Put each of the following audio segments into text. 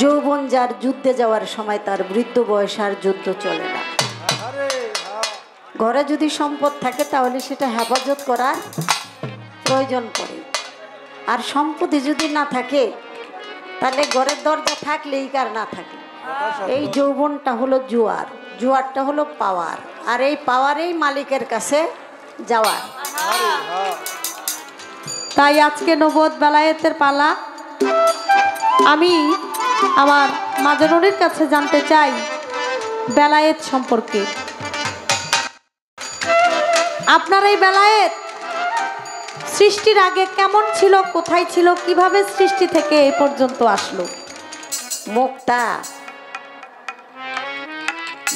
যৌবন যার যুদ্ধে যাওয়ার সময় তার বৃদ্ধ বয়স আর যুদ্ধ চলে না। ঘরে যদি সম্পদ থাকে তাহলে সেটা হেফাজত করার প্রয়োজন পড়ে, আর সম্পত্তি যদি না থাকে তাহলে ঘরের দরজা থাকলেই কার না থাকে। এই যৌবনটা হলো জুয়ার, জুয়ারটা হলো পাওয়ার, আর এই পাওয়ারেই মালিকের কাছে যাওয়ার। তাই আজকে নবুয়ত বেলায়েতের পালা। আমি আমার মা জননীর কাছে জানতে চাই বেলায়েত সম্পর্কে। আপনার এই বেলায়েত সৃষ্টির আগে কেমন ছিল, কোথায় ছিল, কিভাবে সৃষ্টি থেকে এ পর্যন্ত আসলো? মুখটা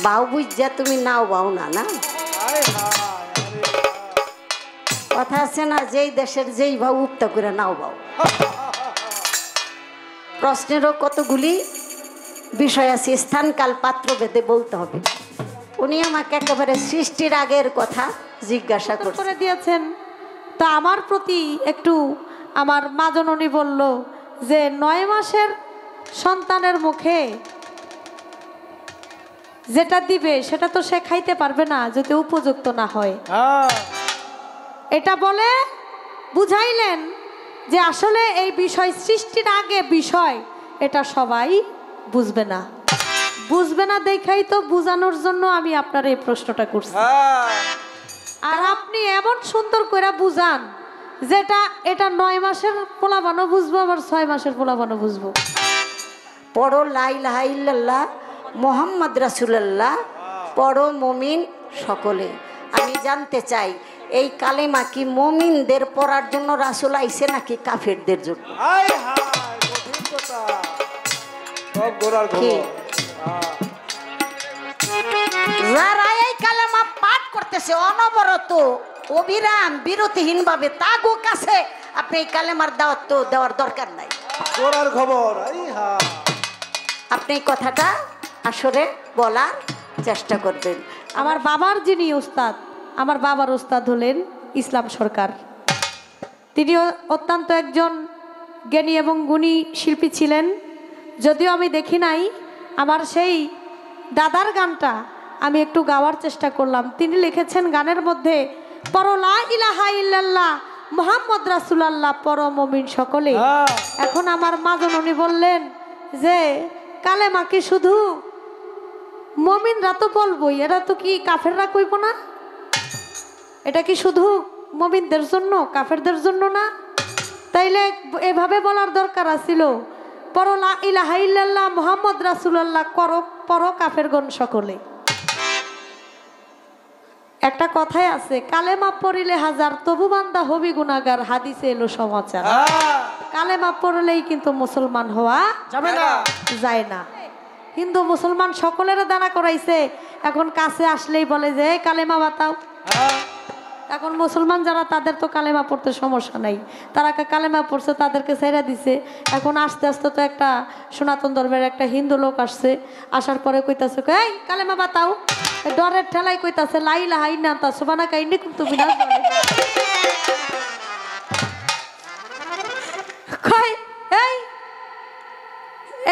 বাউ বুঝা তুমি নাও বাউ না, না কথা আছে না, যেই দেশের যেই ভাও উক্তা করে নাও বাউ। প্রশ্নেরও কতগুলি বিষয় আছে, স্থান কাল পাত্র ভেদে বলতে হবে। উনি আমাকে একেবারে সৃষ্টির আগের কথা জিজ্ঞাসা করে দিয়েছেন। তা আমার প্রতি একটু আমার মা জননী বলল যে 9 মাসের সন্তানের মুখে যেটা দিবে সেটা তো সে খাইতে পারবে না যদি উপযুক্ত না হয়। এটা বলে বুঝাইলেন যে আসলে এই বিষয় সৃষ্টির আগে বিষয়, এটা সবাই বুঝবে না। বুঝবে না দেখাই তো বুঝানোর জন্য আমি আপনার এই প্রশ্নটা করছি। আর আপনি এমন সুন্দর করে বুঝান যেটা এটা 9 মাসের পোলাপানও বুঝবো, আবার 6 মাসের পোলাপানও বুঝবো। পড়ো লা ইলাহা ইল্লাল্লাহ মুহাম্মদ রাসূলুল্লাহ, পড়ো মুমিন সকলে। আমি জানতে চাই এই কালেমা কি মুমিনদের পড়ার জন্য রাসূল আইছে নাকি কাফেরদের জন্য? যারা এই কালেমা পাঠ করতেছে অনবরত অবিরাম বিরতিহীন ভাবে, তাগো কাছে আপনি এই কালেমার দাওয়াত তো দেওয়ার দরকার নাই। আপনি এই কথাটা আসলে বলার চেষ্টা করবেন। আমার বাবার যিনি উস্তাদ, আমার বাবার উস্তাদ হলেন ইসলাম সরকার। তিনি অত্যন্ত একজন জ্ঞানী এবং গুণী শিল্পী ছিলেন। যদিও আমি দেখি নাই, আমার সেই দাদার গানটা আমি একটু গাওয়ার চেষ্টা করলাম। তিনি লিখেছেন গানের মধ্যে, পড়ো লা ইলাহা ইল্লাল্লাহ মুহাম্মদ রাসূলুল্লাহ, পড়ো মুমিন সকলে। এখন আমার মা জননী বললেন যে কালেমা কি শুধু মুমিনরা তো বলবই, এরা তো কি কাফেররা কইব না? এটা কি শুধু মুমিনদের জন্য, কাফেরদের জন্য না? তাইলে এভাবে বলার দরকার আছিল, পড়ো লা ইলাহা ইল্লাল্লাহ মুহাম্মদ রাসূলুল্লাহ, পড়ো কাফেরগণ সকলে। একটা কথাই আছে, কালেমা পড়িলে হাজার তবু বান্দা হবি গুনাহগার, হাদিসে এলো সমাচার। কালেমা পড়লেই কিন্তু মুসলমান হওয়া যায় না। হিন্দু মুসলমান সকলের দানা করাইছে, এখন কাছে আসলেই বলে যে কালেমা বাতাও। এখন মুসলমান যারা তাদের তো কালেমা পড়তে সমস্যা নাই, তারা কালেমা পড়ছে, তাদেরকে ছেড়ে দিছে। এখন আস্তে আস্তে তো একটা সনাতন ধর্মের একটা হিন্দু লোক আসছে, আসার পরে কইতাছে এই কালেমা বাতাও, ডরের ঠেলাই কইতাছে লা ইলাহা ইল্লাল্লাহ সুবহানাকা ইন্নী কুনতু মিনাজ জালিমিন। এই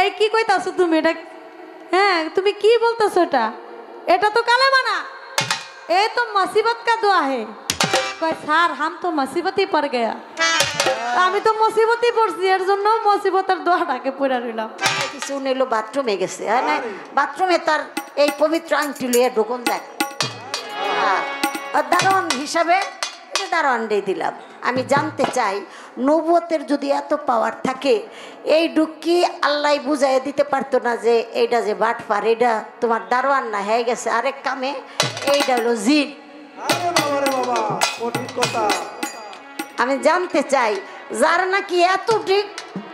এই কি কইতাছো তুমি? এটা হ্যাঁ তুমি কি বলতেছো? এটা তো কালেমা না, ए तो मुसीबत का दुआ है। कहे सर हम तो मुसीबत ही पड़ गया। আমি তো মুসিবতই পড়ছি, এর জন্য মুসিবতের দোয়াটাকে পড়া রইলাম। কিছু নিল বাথরুমে গেছে, হ্যাঁ না, বাথরুমে তার এই পবিত্র আংটি লিয়ে ঢুকুন দেয়, দারোয়ান হিসাবে দারোয়ান দিয়ে দিলাম। আমি জানতে চাই নবুয়তের যদি এত পাওয়ার থাকে, এই ডুকি আল্লাহ বুঝাই দিতে পারতো না যে এইটা যে বাটপার, এটা তোমার দারোয়ান না হয়ে গেছে আরেক কামে, এইটা হলো জিন। আমি জানতে চাই যার নাকি এত ঠিক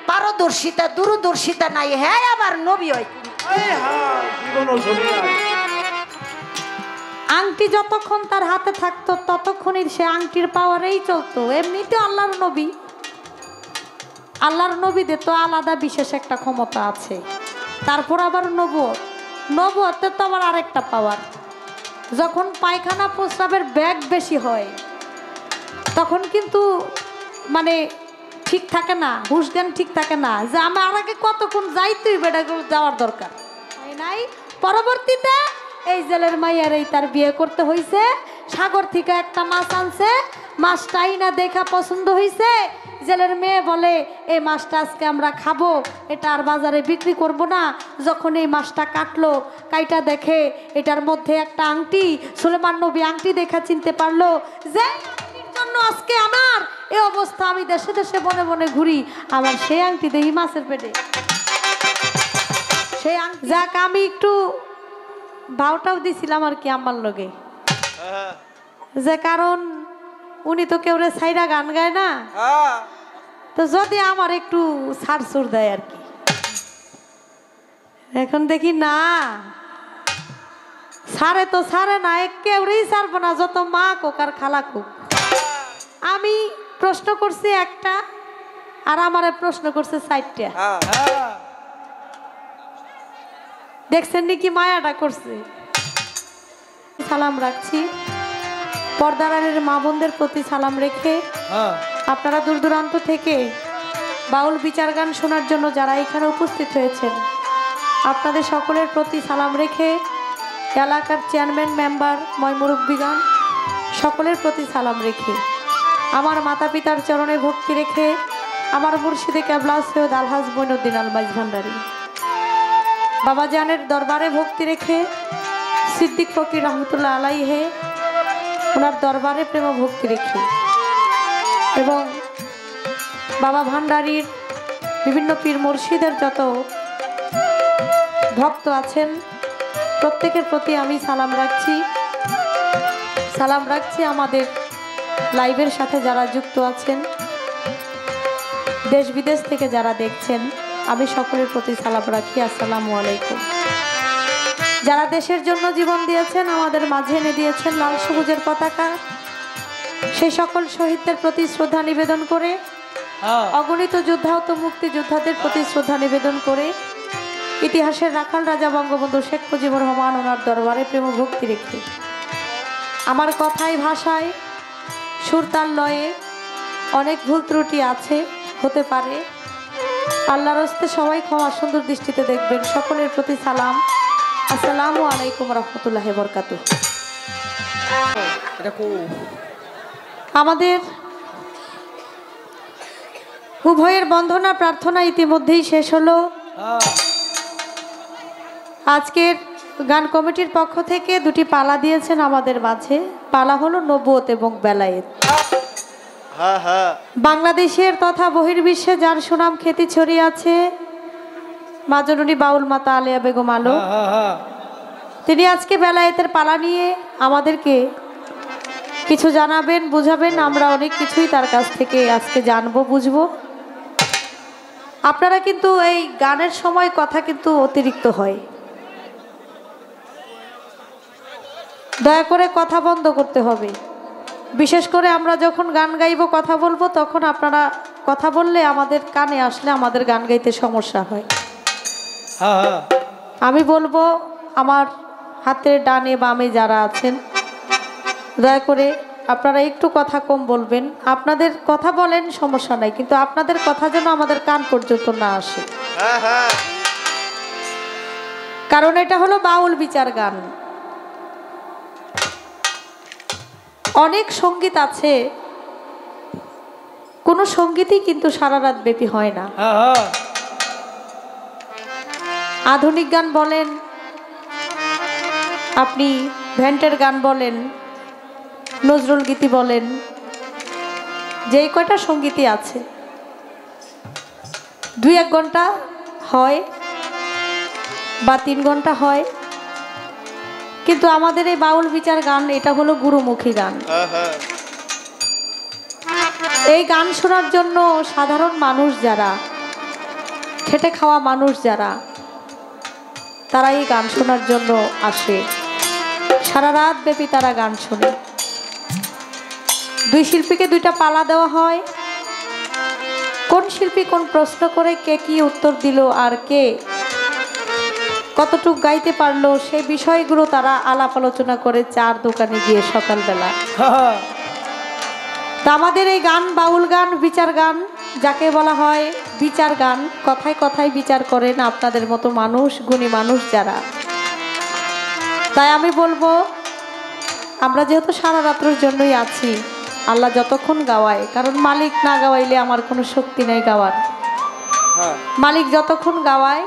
পারদর্শিতা দূরদর্শিতা নাই, হ্যাঁ আবার নবী হয়। আংটি যতক্ষণ তার হাতে থাকতো ততক্ষণই সে আংটির পাওয়ারেই চলতো। এমনিতে আল্লাহর নবীদের তো আলাদা বিশেষ একটা ক্ষমতা আছে। তারপর আবার নবুয়তের তো আবার আরেকটা পাওয়ার, যখন পায়খানা প্রস্রাবের ব্যাগ বেশি হয় তখন কিন্তু মানে ঠিক থাকে না, হুশ জ্ঞান ঠিক থাকে না, যে আমার আগে কতক্ষণ যাইতেই বেটা যাওয়ার দরকার নাই। পরবর্তীতে এই জেলের মাইয়ার এই তার বিয়ে করতে হয়েছে। সাগর থেকে একটা মাছ আনছে, মাছটাই না দেখা পছন্দ হয়েছে। জেলের মেয়ে বলে এই মাছটা আজকে আমরা খাবো, এটা আর বাজারে বিক্রি করব না। যখন এই মাছটা কাটলো, কাইটা দেখে এটার মধ্যে একটা আংটি, সুলেমান নবী আংটি দেখা চিনতে পারলো যে জন্য আজকে আমার এই অবস্থা। আমি দেশে দেশে বনে বনে ঘুরি, আমার সেই আংটি দেখি মাছের পেটে। সেই যাক আমি একটু ভাওটাও দিছিলাম আর কি আমার লগে, যে কারণ উনি তো কেউ রে সাইরা গান গায় না, তো যদি আমার একটু ছাড়ছুর দেয় আর কি। এখন দেখি না ছাড়ে তো ছাড়ে না, কেউরেই ছাড়বো না, যত মা কোক আর খালা কোক। আমি প্রশ্ন করছি একটা, আর আমারে প্রশ্ন করছে 4টা। দেখছেন নাকি মায়াটা করছে। সালাম রাখছি পর্দারের মা বোনদের প্রতি সালাম রেখে, আপনারা দূর দূরান্ত থেকে বাউল বিচার গান শোনার জন্য যারা এখানে উপস্থিত হয়েছেন, আপনাদের সকলের প্রতি সালাম রেখে, এলাকার চেয়ারম্যান মেম্বার ময়মুরব্বিগান সকলের প্রতি সালাম রেখে, আমার মাতা পিতার চরণে ভক্তি রেখে, আমার মুর্শিদে কেবলা সৈয়দ আলহাজ মঈনুদ্দিন আল মাইজ ভান্ডারী বাবা জানের দরবারে ভক্তি রেখে, সিদ্দিক ফকির রহমতুল্লাহ আলাইহে ওনার দরবারে প্রেম ভক্তি রেখে, এবং বাবা ভান্ডারীর বিভিন্ন পীর মুর্শিদের যত ভক্ত আছেন প্রত্যেকের প্রতি আমি সালাম রাখছি। আমাদের লাইভের সাথে যারা যুক্ত আছেন, দেশ বিদেশ থেকে যারা দেখছেন, আমি সকলের প্রতি সালাম রাখি, আসসালামু আলাইকুম। যারা দেশের জন্য জীবন দিয়েছেন, আমাদের মাঝে এনে দিয়েছেন লাল সবুজের পতাকা, সেই সকল শহীদদের প্রতি শ্রদ্ধা নিবেদন করে, অগণিত যোদ্ধাহত মুক্তিযোদ্ধাদের প্রতি শ্রদ্ধা নিবেদন করে, ইতিহাসের রাখাল রাজা বঙ্গবন্ধু শেখ মুজিবুর রহমান ওনার দরবারে প্রেম ভক্তি রেখে, আমার কথায় ভাষায় সুরতাল লয়ে অনেক ভুল ত্রুটি আছে, হতে পারে, আল্লাহর হস্তে সবাই ক্ষমা সুন্দর দৃষ্টিতে দেখবেন। সকলের প্রতি সালাম, আসসালামু আলাইকুম রহমতুল্লাহি ওয়া বারাকাতুহু। আমাদের উভয়ের বন্ধনা প্রার্থনা ইতিমধ্যেই শেষ হলো। আজকের গান কমিটির পক্ষ থেকে 2টি পালা দিয়েছেন আমাদের মাঝে। পালা হলো নবুয়ত এবং বেলায়েত। বাংলাদেশের তথা বহির্বিশ্বে যার সুনাম খ্যাতি ছড়িয়ে আছে, মা জননী বাউল মাতা আলিয়া বেগম আলো, তিনি আজকে বেলায়েতের পালা নিয়ে আমাদেরকে কিছু জানাবেন, বুঝাবেন। আমরা অনেক কিছুই তার কাছ থেকে আজকে জানবো, বুঝবো। আপনারা কিন্তু এই গানের সময় কথা কিন্তু অতিরিক্ত হয়, দয়া করে কথা বন্ধ করতে হবে। বিশেষ করে আমরা যখন গান গাইব, কথা বলবো, তখন আপনারা কথা বললে আমাদের কানে আসলে আমাদের গান গাইতে সমস্যা হয়। আমি বলবো আমার হাতের ডানে বামে যারা আছেন, দয়া করে আপনারা একটু কথা কম বলবেন। আপনাদের কথা বলেন, সমস্যা নাই, কিন্তু আপনাদের কথা যেন আমাদের কান পর্যন্ত না আসে, কারণ এটা হলো বাউল বিচার গান। অনেক সঙ্গীত আছে, কোন সঙ্গীতই কিন্তু সারা রাত ব্যাপী হয় না। আধুনিক গান বলেন, আপনি ভ্যান্টের গান বলেন, নজরুল গীতি বলেন, যেই কয়টা সঙ্গীতই আছে 2-1 ঘন্টা হয় বা 3 ঘন্টা হয়, কিন্তু আমাদের এই বাউল বিচার গান এটা হলো গুরুমুখী গান। এই গান শোনার জন্য সাধারণ মানুষ যারা, খেটে খাওয়া মানুষ যারা, তারা এই গান শোনার জন্য আসে, সারা রাত ব্যাপী তারা গান শোনে। 2 শিল্পীকে 2টা পালা দেওয়া হয়। কোন শিল্পী কোন প্রশ্ন করে, কে কি উত্তর দিল, আর কে কতটুক গাইতে পারলো, সেই বিষয়গুলো তারা আলাপ আলোচনা করে চার দোকানে গিয়ে সকালবেলা। তা আমাদের এই গান, বাউল গান, বিচার গান, যাকে বলা হয় বিচার গান, কথায় কথায় বিচার করেন আপনাদের মতো মানুষ, গুণী মানুষ যারা। তাই আমি বলবো, আমরা যেহেতু সারা রাত্রের জন্যই আছি, আল্লাহ যতক্ষণ গাওয়ায়, কারণ মালিক না গাওয়াইলে আমার কোনো শক্তি নেই গাওয়ার। মালিক যতক্ষণ গাওয়ায়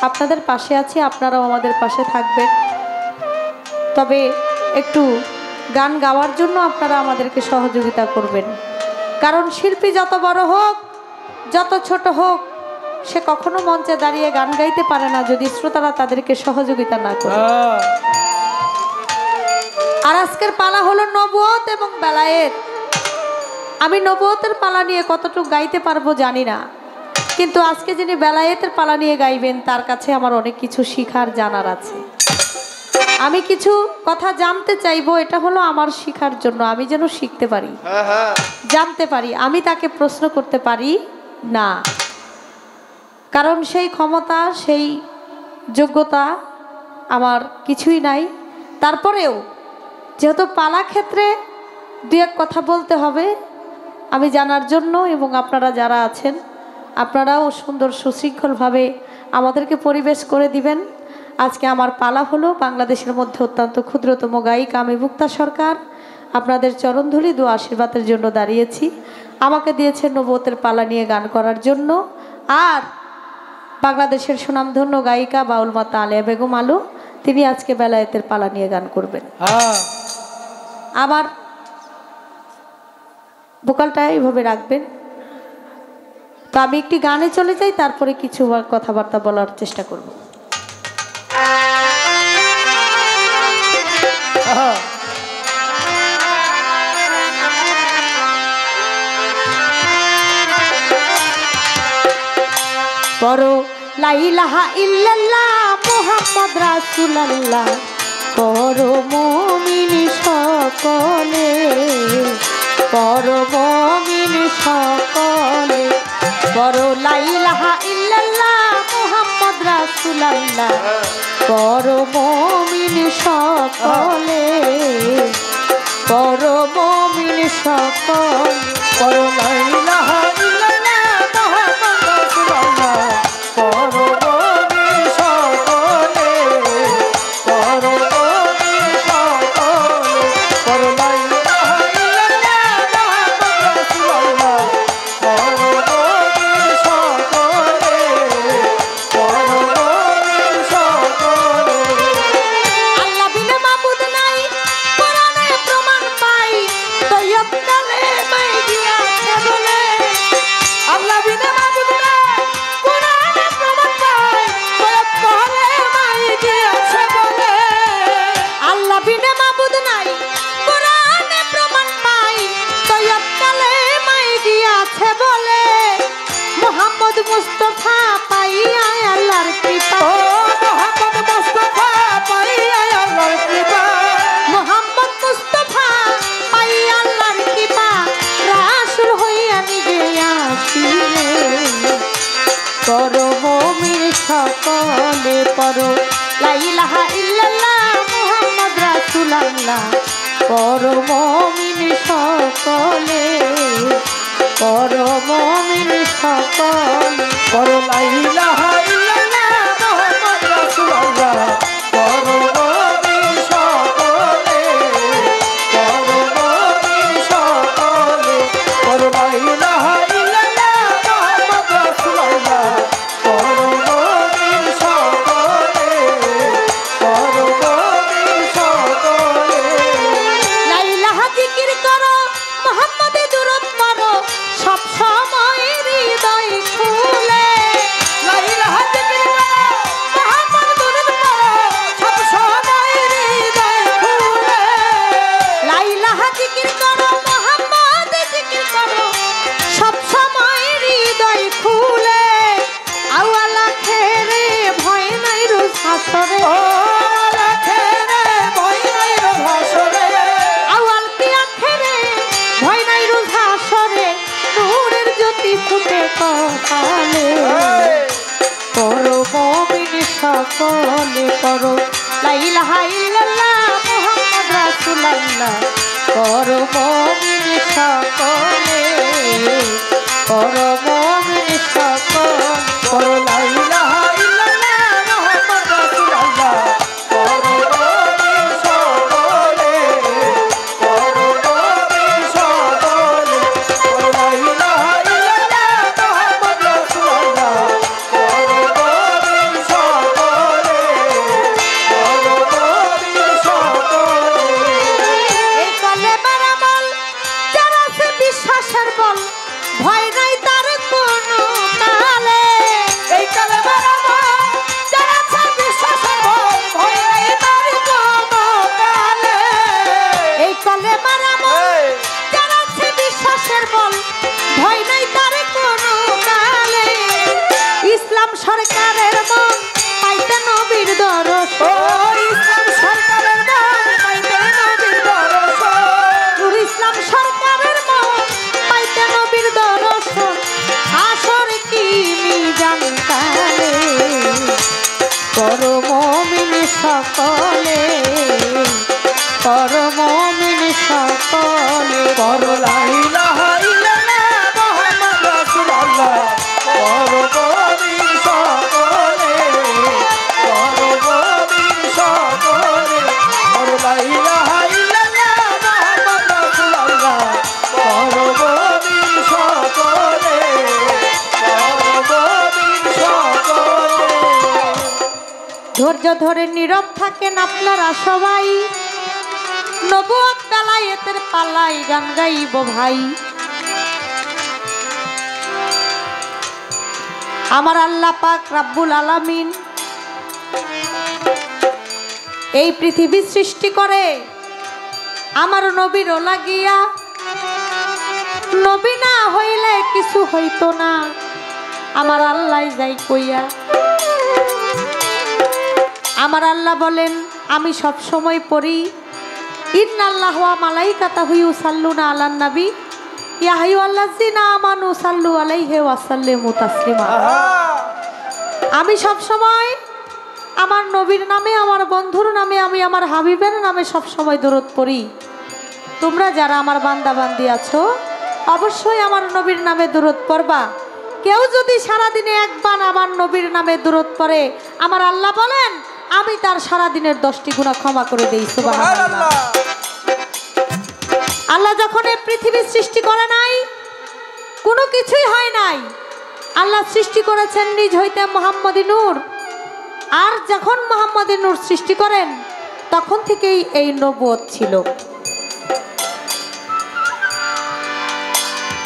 আপনাদের পাশে আছি, আপনারাও আমাদের পাশে থাকবেন। তবে একটু গান গাওয়ার জন্য আপনারা আমাদেরকে সহযোগিতা করবেন, কারণ শিল্পী যত বড় হোক, যত ছোট হোক, সে কখনো মঞ্চে দাঁড়িয়ে গান গাইতে পারে না যদি শ্রোতারা তাদেরকে সহযোগিতা না করে। আর আজকের পালা হলো নবুয়ত এবং বেলায়েত। আমি নবুয়তের পালা নিয়ে কতটুকু গাইতে পারবো জানি না, কিন্তু আজকে যিনি বেলায়েতের পালা নিয়ে গাইবেন তার কাছে আমার অনেক কিছু শিখার জানার আছে। আমি কিছু কথা জানতে চাইবো, এটা হলো আমার শিখার জন্য, আমি যেন শিখতে পারি, জানতে পারি, আমি তাকে প্রশ্ন করতে পারি না, কারণ সেই ক্ষমতা, সেই যোগ্যতা আমার কিছুই নাই। তারপরেও যেহেতু পালা ক্ষেত্রে দু এক কথা বলতে হবে আমি জানার জন্য, এবং আপনারা যারা আছেন আপনারাও সুন্দর সুশৃঙ্খলভাবে আমাদেরকে পরিবেশ করে দিবেন। আজকে আমার পালা হলো বাংলাদেশের মধ্যে অত্যন্ত ক্ষুদ্রতম গায়িকা আমি মুক্তা সরকার। আপনাদের চরণধুলি দু আশীর্বাদের জন্য দাঁড়িয়েছি। আমাকে দিয়েছেন নবুয়তের পালা নিয়ে গান করার জন্য। আর বাংলাদেশের সুনামধন্য গায়িকা বাউল মাতা আলিয়া বেগম আলু, তিনি আজকে বেলায়েতের পালা নিয়ে গান করবেন। আমার ভোকালটা এইভাবে রাখবেন। তো আমি একটি গানে চলে যাই, তারপরে কিছু কথাবার্তা বলার চেষ্টা করব। পড়ো লা ইলাহা ইল্লাল্লাহ মুহাম্মদ রাসূলুল্লাহ, পড়ো মুমিন সকলে, পড়ো মুমিন সকলে, পড়ো লা ইলাহা ইল্লাল্লাহ মুহাম্মদ রাসূলুল্লাহ, পড়ো মুমিন সকলে, পড়ো মুমিন সকলে, পড়ো লা ইলাহা ইল্লাল্লাহ মুহাম্মদ রাসূলুল্লাহ, পড়ো মুমিন সকলে, পড়ো মুমিন সকলে, পড়ো লা ইলাহা ইল্লাল্লাহ মুহাম্মদ রাসূলুল্লাহ, পড়ো মুমিন সকলে, পড়ো মুমিন সকলে। আল্লাহ বিনা মাবুদ নাই, কোরআনে প্রমাণ পাই, তৈয়ব কালেমায় গিয়াছে বলে। আল্লাহ বিনা মাবুদ নাই, কোরআনে প্রমাণ পাই, তৈয়ব কালেমায় গিয়াছে বলে। আল্লাহ বিনা মাবুদ নাই, কোরআনে প্রমাণ পাই, তৈয়ব কালেমায় গিয়াছে বলে। মুহাম্মদ মুস্তাফা পাইয়া আল্লাহর কৃপা, মুহাম্মদ মুস্তাফা পাইয়া আল্লাহর কৃপা, মুহাম্মদ মুস্তাফা পাইয়া আল্লাহর কৃপা, রাসূল হইয়া নিজে আসিলে। পড়ো মুমিন সকলে, পড়ো লা ইলাহা ইল্লাল্লাহ মুহাম্মদ রাসূলুল্লাহ, পড়ো মুমিন সকলে, পড়ো মুমিন সকলে, পড়ো লা ইলাহা ইল্লাল্লাহ মুহাম্মদ রাসূলুল্লাহ, পড়ো মুমিন সকলে, পড়ো মুমিন সকলে, পড়ো লা ইলাহা ইল্লাল্লাহ মুহাম্মদ রাসূলুল্লাহ, পড়ো মুমিন সকলে, পড়ো মুমিন সকলে। লা ইলাহা জিকির করো, মুহাম্মদে দুরূদ পড়ো, সব সময় হৃদয় খুলে। লা ইলাহা জিকির করো, মুহাম্মদ দুরূদ পড়ো, সব সময় হৃদয় খুলে। লা ইলাহা জিকির করো, মুহাম্মদ জিকির করো, সব সময় হৃদয় খুলে। আওয়াল আখেরে ভয় নাই রোজ হাসরে, আওয়াল আখেরে ভয় নাই রোজ হাসরে, আওয়াল কি আখেরে ভয় নাই রোজ হাসরে, নূরের জ্যোতি ফুটে কপালে। পড়ো মুমিন সকলে, পড়ো লা ইলাহা ইল্লাল্লাহ মুহাম্মদ রাসূলুল্লাহ, পড়ো মুমিন সকলে, পরম মুমিন সকল করো লা ইলাহা ইল্লাল্লাহ মুহাম্মদ রাসূলুল্লাহ করো মুমিন সকলে করো মুমিন সকলে করো লা ইলাহা ইল্লাল্লাহ মুহাম্মদ রাসূলুল্লাহ করো মুমিন সকলে করো মুমিন সকলে এই কলেমার আমল যার আছে বিশ্বাসের বল ভয় নাই তার কোনো কালে এই কালেমার আমল যার আছে বিশ্বাসের বল ভয় নাই তার কোনো কালে এই কলেমার আমল যার আছে বিশ্বাসের বল ভয় নাই তার কোনো কালে ইসলাম সরকারের মন পাইতে নবীর দর্শন ও ইসলাম সরকারের মন পাইতে নবীর দর্শন নূর ইসলাম সরকারের মন পাইতে নবীর দর্শন আসর কি মিজান কালে পরম মুমিন সকলে পরম মুমিন সকলে করো লা ইলাহা ইল্লাল্লাহ মুহাম্মদ রাসূলুল্লাহ করো মুমিন সকলে করো মুমিন সকলে করো লা ইলাহা ইল্লাল্লাহ মুহাম্মদ রাসূলুল্লাহ করো মুমিন সকলে করো মুমিন সকলে ধৈর্য ধরে নীরব থাকেন আপনারা সবাই নবুয়ত বেলায়েতের পালাই গান গাইব ভাই আমার আল্লাহ পাক রাব্বুল আলামিন এই পৃথিবী সৃষ্টি করে আমার নবীর লাগিয়া নবী না হইলে কিছু হইতো না আমার আল্লাহ যাই কইয়া আমার আল্লাহ বলেন আমি সব সময় পড়ি ইন্নাল্লাহু ওয়া মালাইকাতাহু ইউসাল্লুনা আলান নবী ইয়া আইয়ুহাল্লাযিনা আমানু সাল্লু আলাইহি ওয়া সাল্লিমু তাসলিমা আমি সব সময় আমার নবীর নামে আমার বন্ধুর নামে আমি আমার হাবিবের নামে সব সময় দরুদ পড়ি তোমরা যারা আমার বান্দা বান্দি আছো অবশ্যই আমার নবীর নামে দরুদ পড়বা কেউ যদি সারা দিনে একবার আমার নবীর নামে দরুদ পড়ে আমার আল্লাহ বলেন আমি তার সারা দিনের 10টি গুনাহ ক্ষমা করে দেই সুবহানাল্লাহ আল্লাহ যখন এই পৃথিবী সৃষ্টি করে নাই কোনো কিছুই হয় নাই আল্লাহ সৃষ্টি করেছেন নিজ হইতে মুহাম্মদী নূর আর যখন মুহাম্মদী নূর সৃষ্টি করেন তখন থেকেই এই নবুয়ত ছিল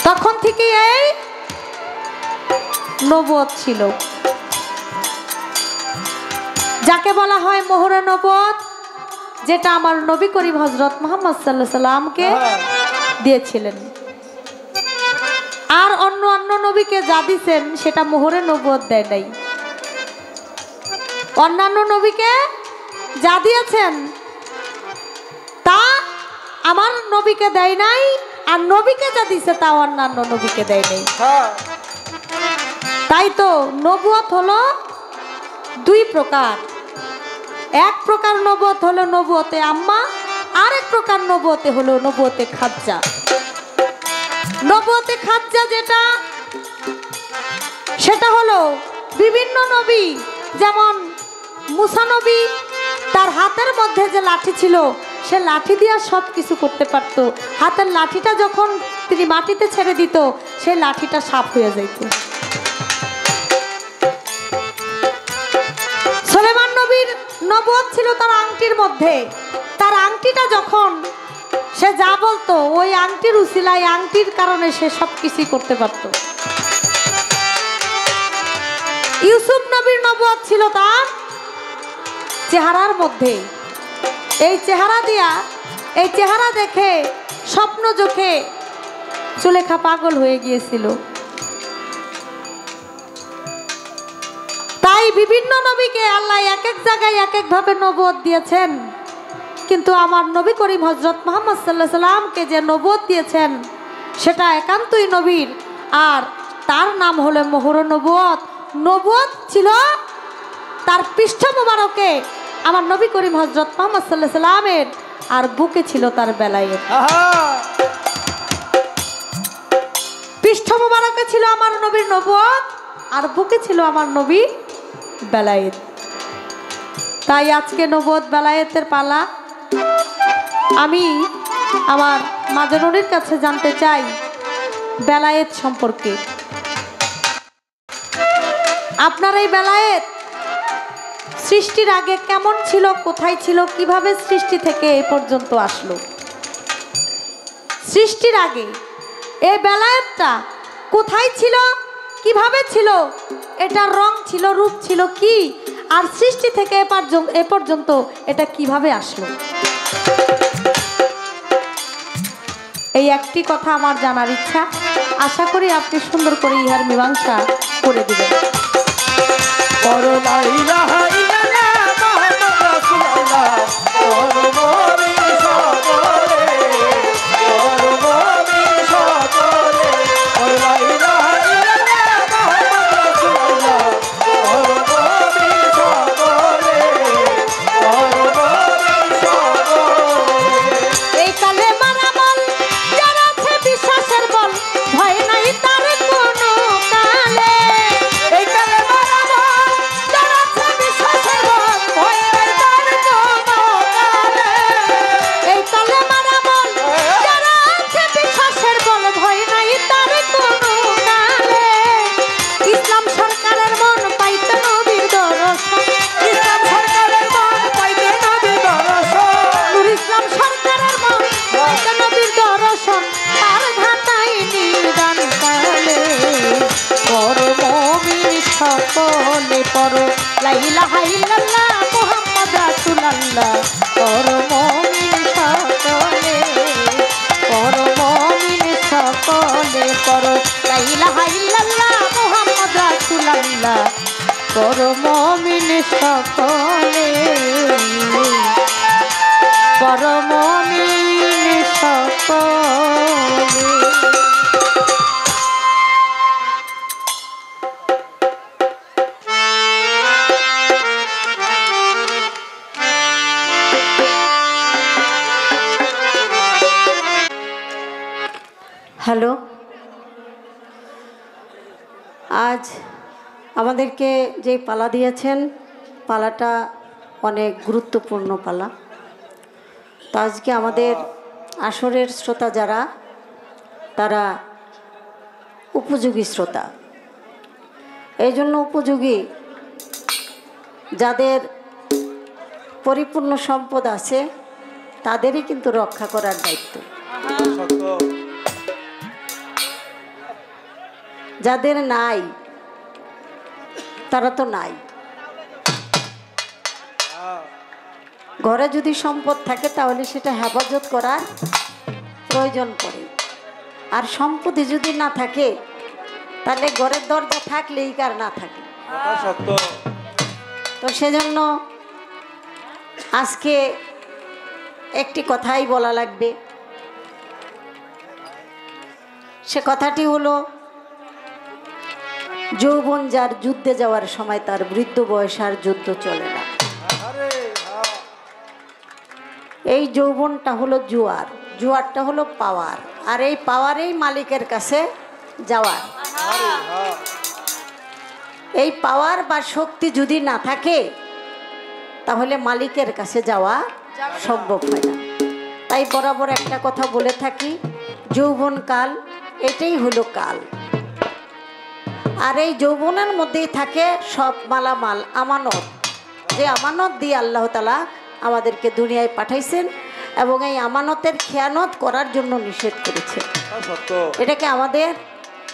তখন থেকেই এই নবুয়ত ছিল যাকে বলা হয় মোহরে নবুয়ত যেটা আমার নবী করিম হযরত মুহাম্মদ সাল্লাল্লাহু আলাইহি সাল্লামকে দিয়েছিলেন আর অন্য অন্য নবীকে যা দিয়েছেন সেটা মোহরে নবুয়ত দেয় নাই অন্যান্য নবীকে যা দিয়েছেন তা আমার নবীকে দেয় নাই আর নবীকে যা দিয়েছে তা অন্যান্য নবীকে দেয় নাই তাই তো নবুয়ত হলো দুই প্রকার এক প্রকার নবুয়ত হলো নবুয়তে আম্মা আর এক প্রকার নবুয়তে হলো নবুয়তে খাজ্জা নবুয়তে খাজ্জা যেটা সেটা হলো বিভিন্ন নবী যেমন মুসা নবী তার হাতের মধ্যে যে লাঠি ছিল সে লাঠি দিয়ে সব কিছু করতে পারত হাতের লাঠিটা যখন তিনি মাটিতে ছেড়ে দিত সেই লাঠিটা সাপ হয়ে যেত সুলাইমান নবীর নবুয়ত ছিল তার আংটির মধ্যে তার আংটিটা যখন সে যা বলতো ওই আংটির উসিলায় আংটির কারণে সে সব কিছুই করতে পারত ইউসুফ নবীর নবুয়ত ছিল তার চেহারার মধ্যে এই চেহারা দিয়া এই চেহারা দেখে স্বপ্ন চোখে সুলেখা পাগল হয়ে গিয়েছিল তাই বিভিন্ন নবীকে আল্লাহ এক এক জায়গায় এক এক ভাবে নবুয়ত দিয়েছেন কিন্তু আমার নবী করিম হযরত মুহাম্মদ সাল্লাল্লাহু আলাইহি সাল্লামকে যে নবুয়ত দিয়েছেন সেটা একান্তই নবীর আর তার নাম হলো মোহর নবুয়ত নবুয়ত ছিল তার পৃষ্ঠ মোবারকে আমার নবী করিম হযরত মুহাম্মদ সাল্লাল্লাহু আলাইহি সাল্লামের আর বুকে ছিল তার বেলায়েত পৃষ্ঠ মোবারকে ছিল আমার নবীর নবুয়ত, আর বুকে ছিল আমার নবীর বেলায়েত। তাই আজকে নবুয়ত বেলায়েতের পালা। আমি আমার মা জননীর কাছে জানতে চাই বেলায়েত সম্পর্কে। আপনার এই বেলায়েত সৃষ্টির আগে কেমন ছিল, কোথায় ছিল, কিভাবে সৃষ্টি থেকে এ পর্যন্ত আসলো? সৃষ্টির আগে এই বেলায়েতটা কোথায় ছিল, কিভাবে ছিল, এটার রং ছিল, রূপ ছিল কি, আর সৃষ্টি থেকে এ পর্যন্ত এটা কিভাবে আসলো? এই একটি কথা আমার জানার ইচ্ছা। আশা করি আপনি সুন্দর করে ইহার মীমাংসা করে দিবেন। সকলে পড়ো লা ইলাহা ইল্লাল্লাহ মুহাম্মদ রাসূলুল্লাহ। পড়ো মুমিন সকলে, পড়ো মুমিন সকলে, পড়ো লা ইলাহা ইল্লাল্লাহ মুহাম্মদ রাসূলুল্লাহ। পড়ো মুমিন সকলে, পড়ো মুমিন সকলে। হ্যালো, আজ আমাদেরকে যে পালা দিয়েছেন, পালাটা অনেক গুরুত্বপূর্ণ পালা। তো আজকে আমাদের আসরের শ্রোতা যারা, তারা উপযোগী শ্রোতা। এই জন্য উপযোগী, যাদের পরিপূর্ণ সম্পদ আছে তাদেরই কিন্তু রক্ষা করার দায়িত্ব। যাদের নাই তারা তো নাই। ঘরে যদি সম্পদ থাকে তাহলে সেটা হেফাজত করার প্রয়োজন পড়ে। আর সম্পত্তি যদি না থাকে তাহলে ঘরের দরজা থাকলেই কার না থাকে। তো সেজন্য আজকে একটি কথাই বলা লাগবে। সে কথাটি হলো, যৌবন যার যুদ্ধে যাওয়ার সময় তার বৃদ্ধ বয়স আর যুদ্ধ চলে না। এই যৌবনটা হলো জুয়ার, জুয়ারটা হলো পাওয়ার, আর এই পাওয়ারেই মালিকের কাছে যাওয়ার। এই পাওয়ার বা শক্তি যদি না থাকে তাহলে মালিকের কাছে যাওয়া সম্ভব হয় না। তাই বরাবর একটা কথা বলে থাকি, যৌবন কাল এটাই হলো কাল। আর এই যৌবনের মধ্যেই থাকে সব মালামাল, আমানত, যে আমানত দিয়ে আল্লাহ তাআলা আমাদেরকে দুনিয়ায় পাঠাইছেন এবং এই আমানতের খেয়ানত করার জন্য নিষেধ করেছেন। এটাকে আমাদের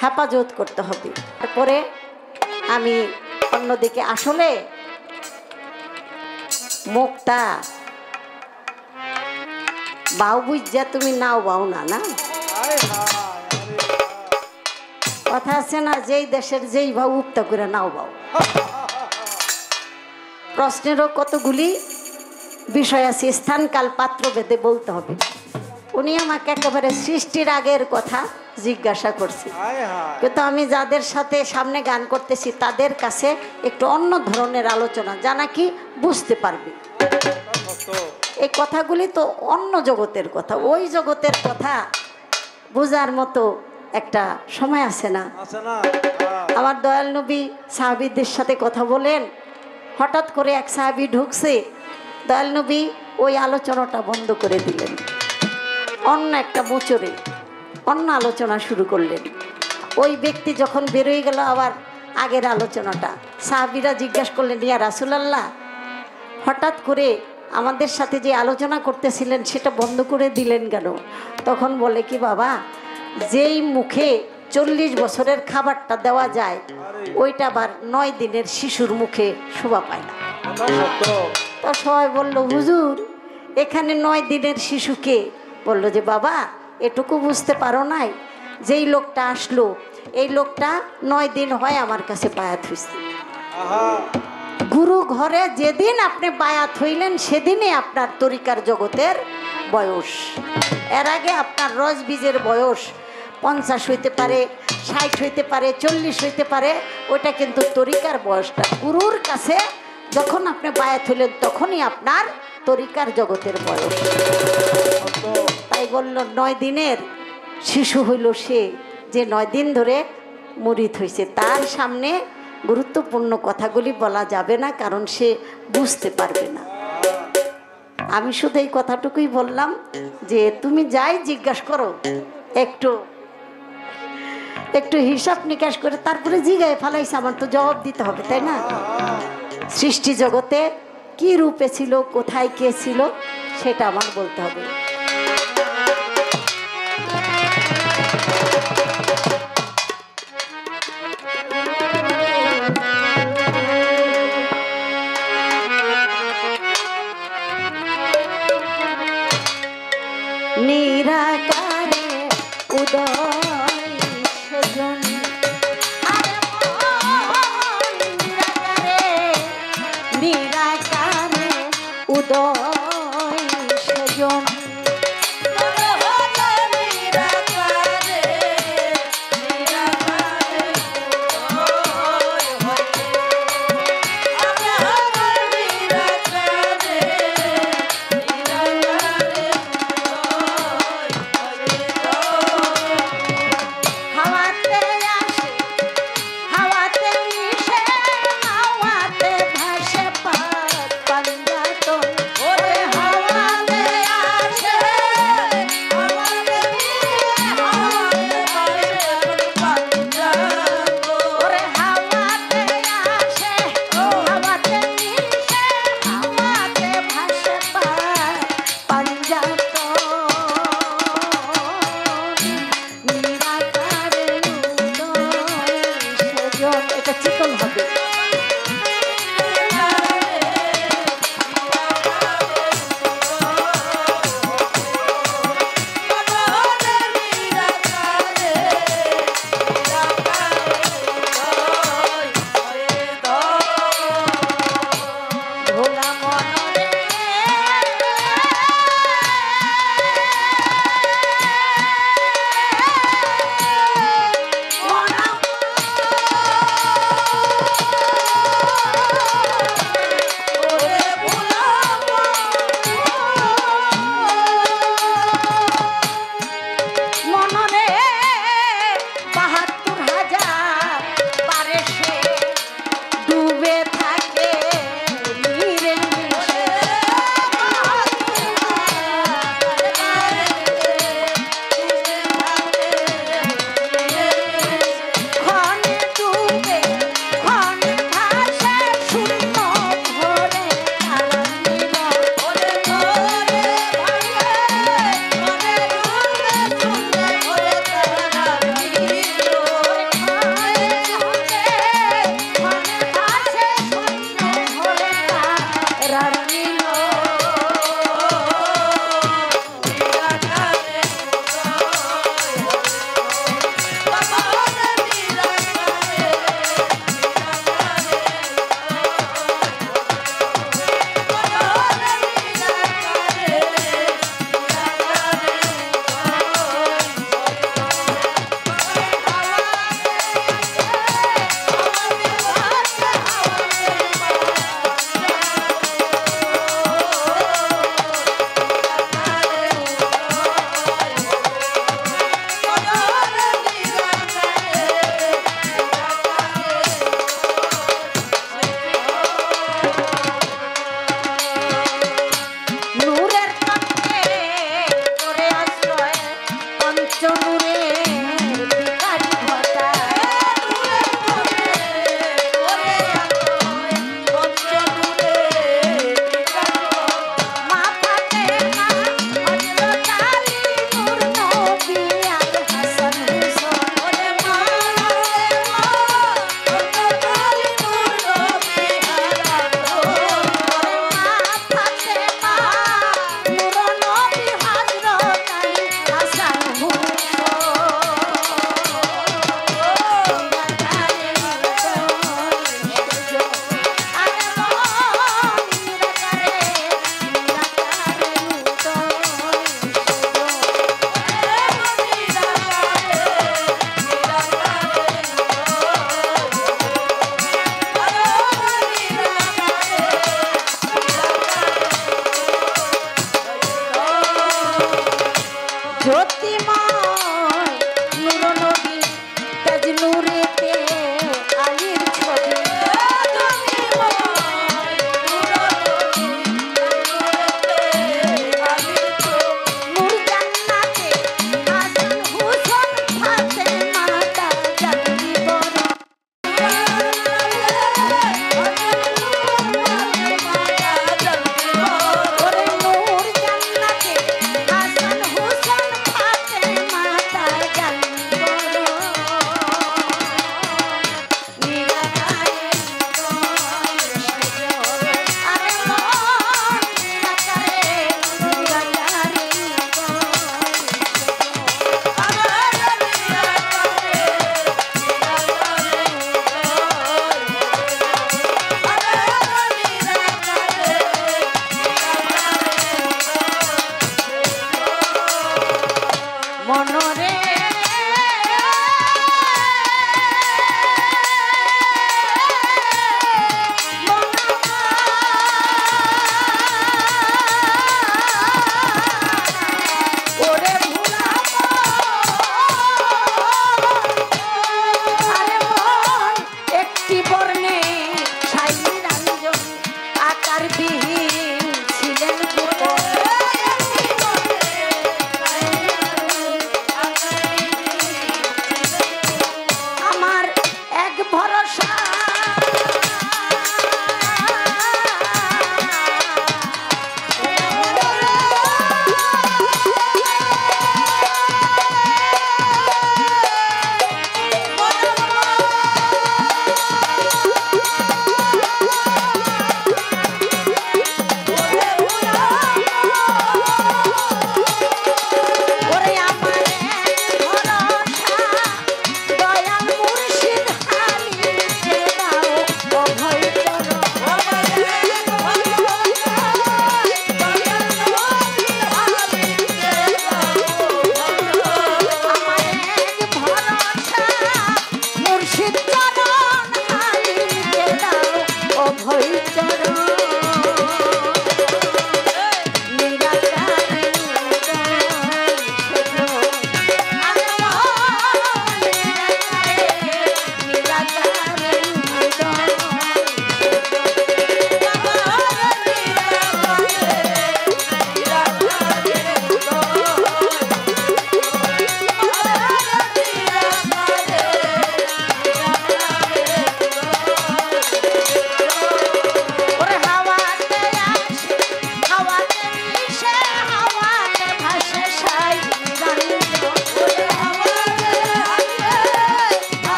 হেফাজত করতে হবে। তারপরে আমি অন্যদিকে, আসলে মুখটা বাউ বুঝা তুমি নাও বাউ না, না কথা আছে না, যেই দেশের যেই ভাও উপতা করে নাও বাউ। প্রশ্নেরও কতগুলি বিষয় আছে, স্থান কাল পাত্র ভেদে বলতে হবে। উনি আমাকে একেবারে সৃষ্টির আগের কথা জিজ্ঞাসা করছে, কিন্তু আমি যাদের সাথে সামনে গান করতেছি তাদের কাছে একটু অন্য ধরনের আলোচনা, যা নাকি বুঝতে পারবে। এই কথাগুলি তো অন্য জগতের কথা, ওই জগতের কথা বোঝার মতো একটা সময় আছে না, আছে না? আমার দয়াল নবী সাহাবীদের সাথে কথা বলেন, হঠাৎ করে এক সাহাবী ঢুকছে, দয়াল নবী ওই আলোচনাটা বন্ধ করে দিলেন, অন্য একটা মোচরে অন্য আলোচনা শুরু করলেন। ওই ব্যক্তি যখন বেরোয় গেল আবার আগের আলোচনাটা, সাহাবীরা জিজ্ঞাসা করলেন, ইয়া রাসূলুল্লাহ, হঠাৎ করে আমাদের সাথে যে আলোচনা করতেছিলেন সেটা বন্ধ করে দিলেন কেন? তখন বলে কি, বাবা, যেই মুখে 40 বছরের খাবারটা দেওয়া যায় ওইটা আবার 9 দিনের শিশুর মুখে শোভা পায় না। তো সবাই বলল, হুজুর এখানে 9 দিনের শিশুকে? বলল যে বাবা, এটুকু বুঝতে পারো নাই, যেই লোকটা আসলো এই লোকটা 9 দিন হয় আমার কাছে বায়াত হয়েছে। গুরু ঘরে যেদিন আপনি বায়াত হইলেন সেদিনই আপনার তরিকার জগতের বয়স। এর আগে আপনার রস বীজের বয়স 50 হইতে পারে, 60 হইতে পারে, 40 হইতে পারে, ওইটা কিন্তু তরিকার বয়সটা। গুরুর কাছে যখন আপনি বায়াত হইলেন তখনই আপনার তরিকার জগতের বয়স। তাই বলল 9 দিনের শিশু হইল সে যে 9 দিন ধরে মুরিদ হয়েছে। তার সামনে গুরুত্বপূর্ণ কথাগুলি বলা যাবে না, কারণ সে বুঝতে পারবে না। আমি শুধু এই কথাটুকুই বললাম যে তুমি যাই জিজ্ঞাসা করো, একটু একটু হিসাব নিকাশ করে তারপরে জিগায় ফেলাইছে, আমার তো জবাব দিতে হবে, তাই না? সৃষ্টি জগতে কি রূপে ছিল, কোথায় কে ছিল, সেটা আমার বলতে হবে। নিরাকারে উদয় সেজন, নিরাকারে উদয় সেজন,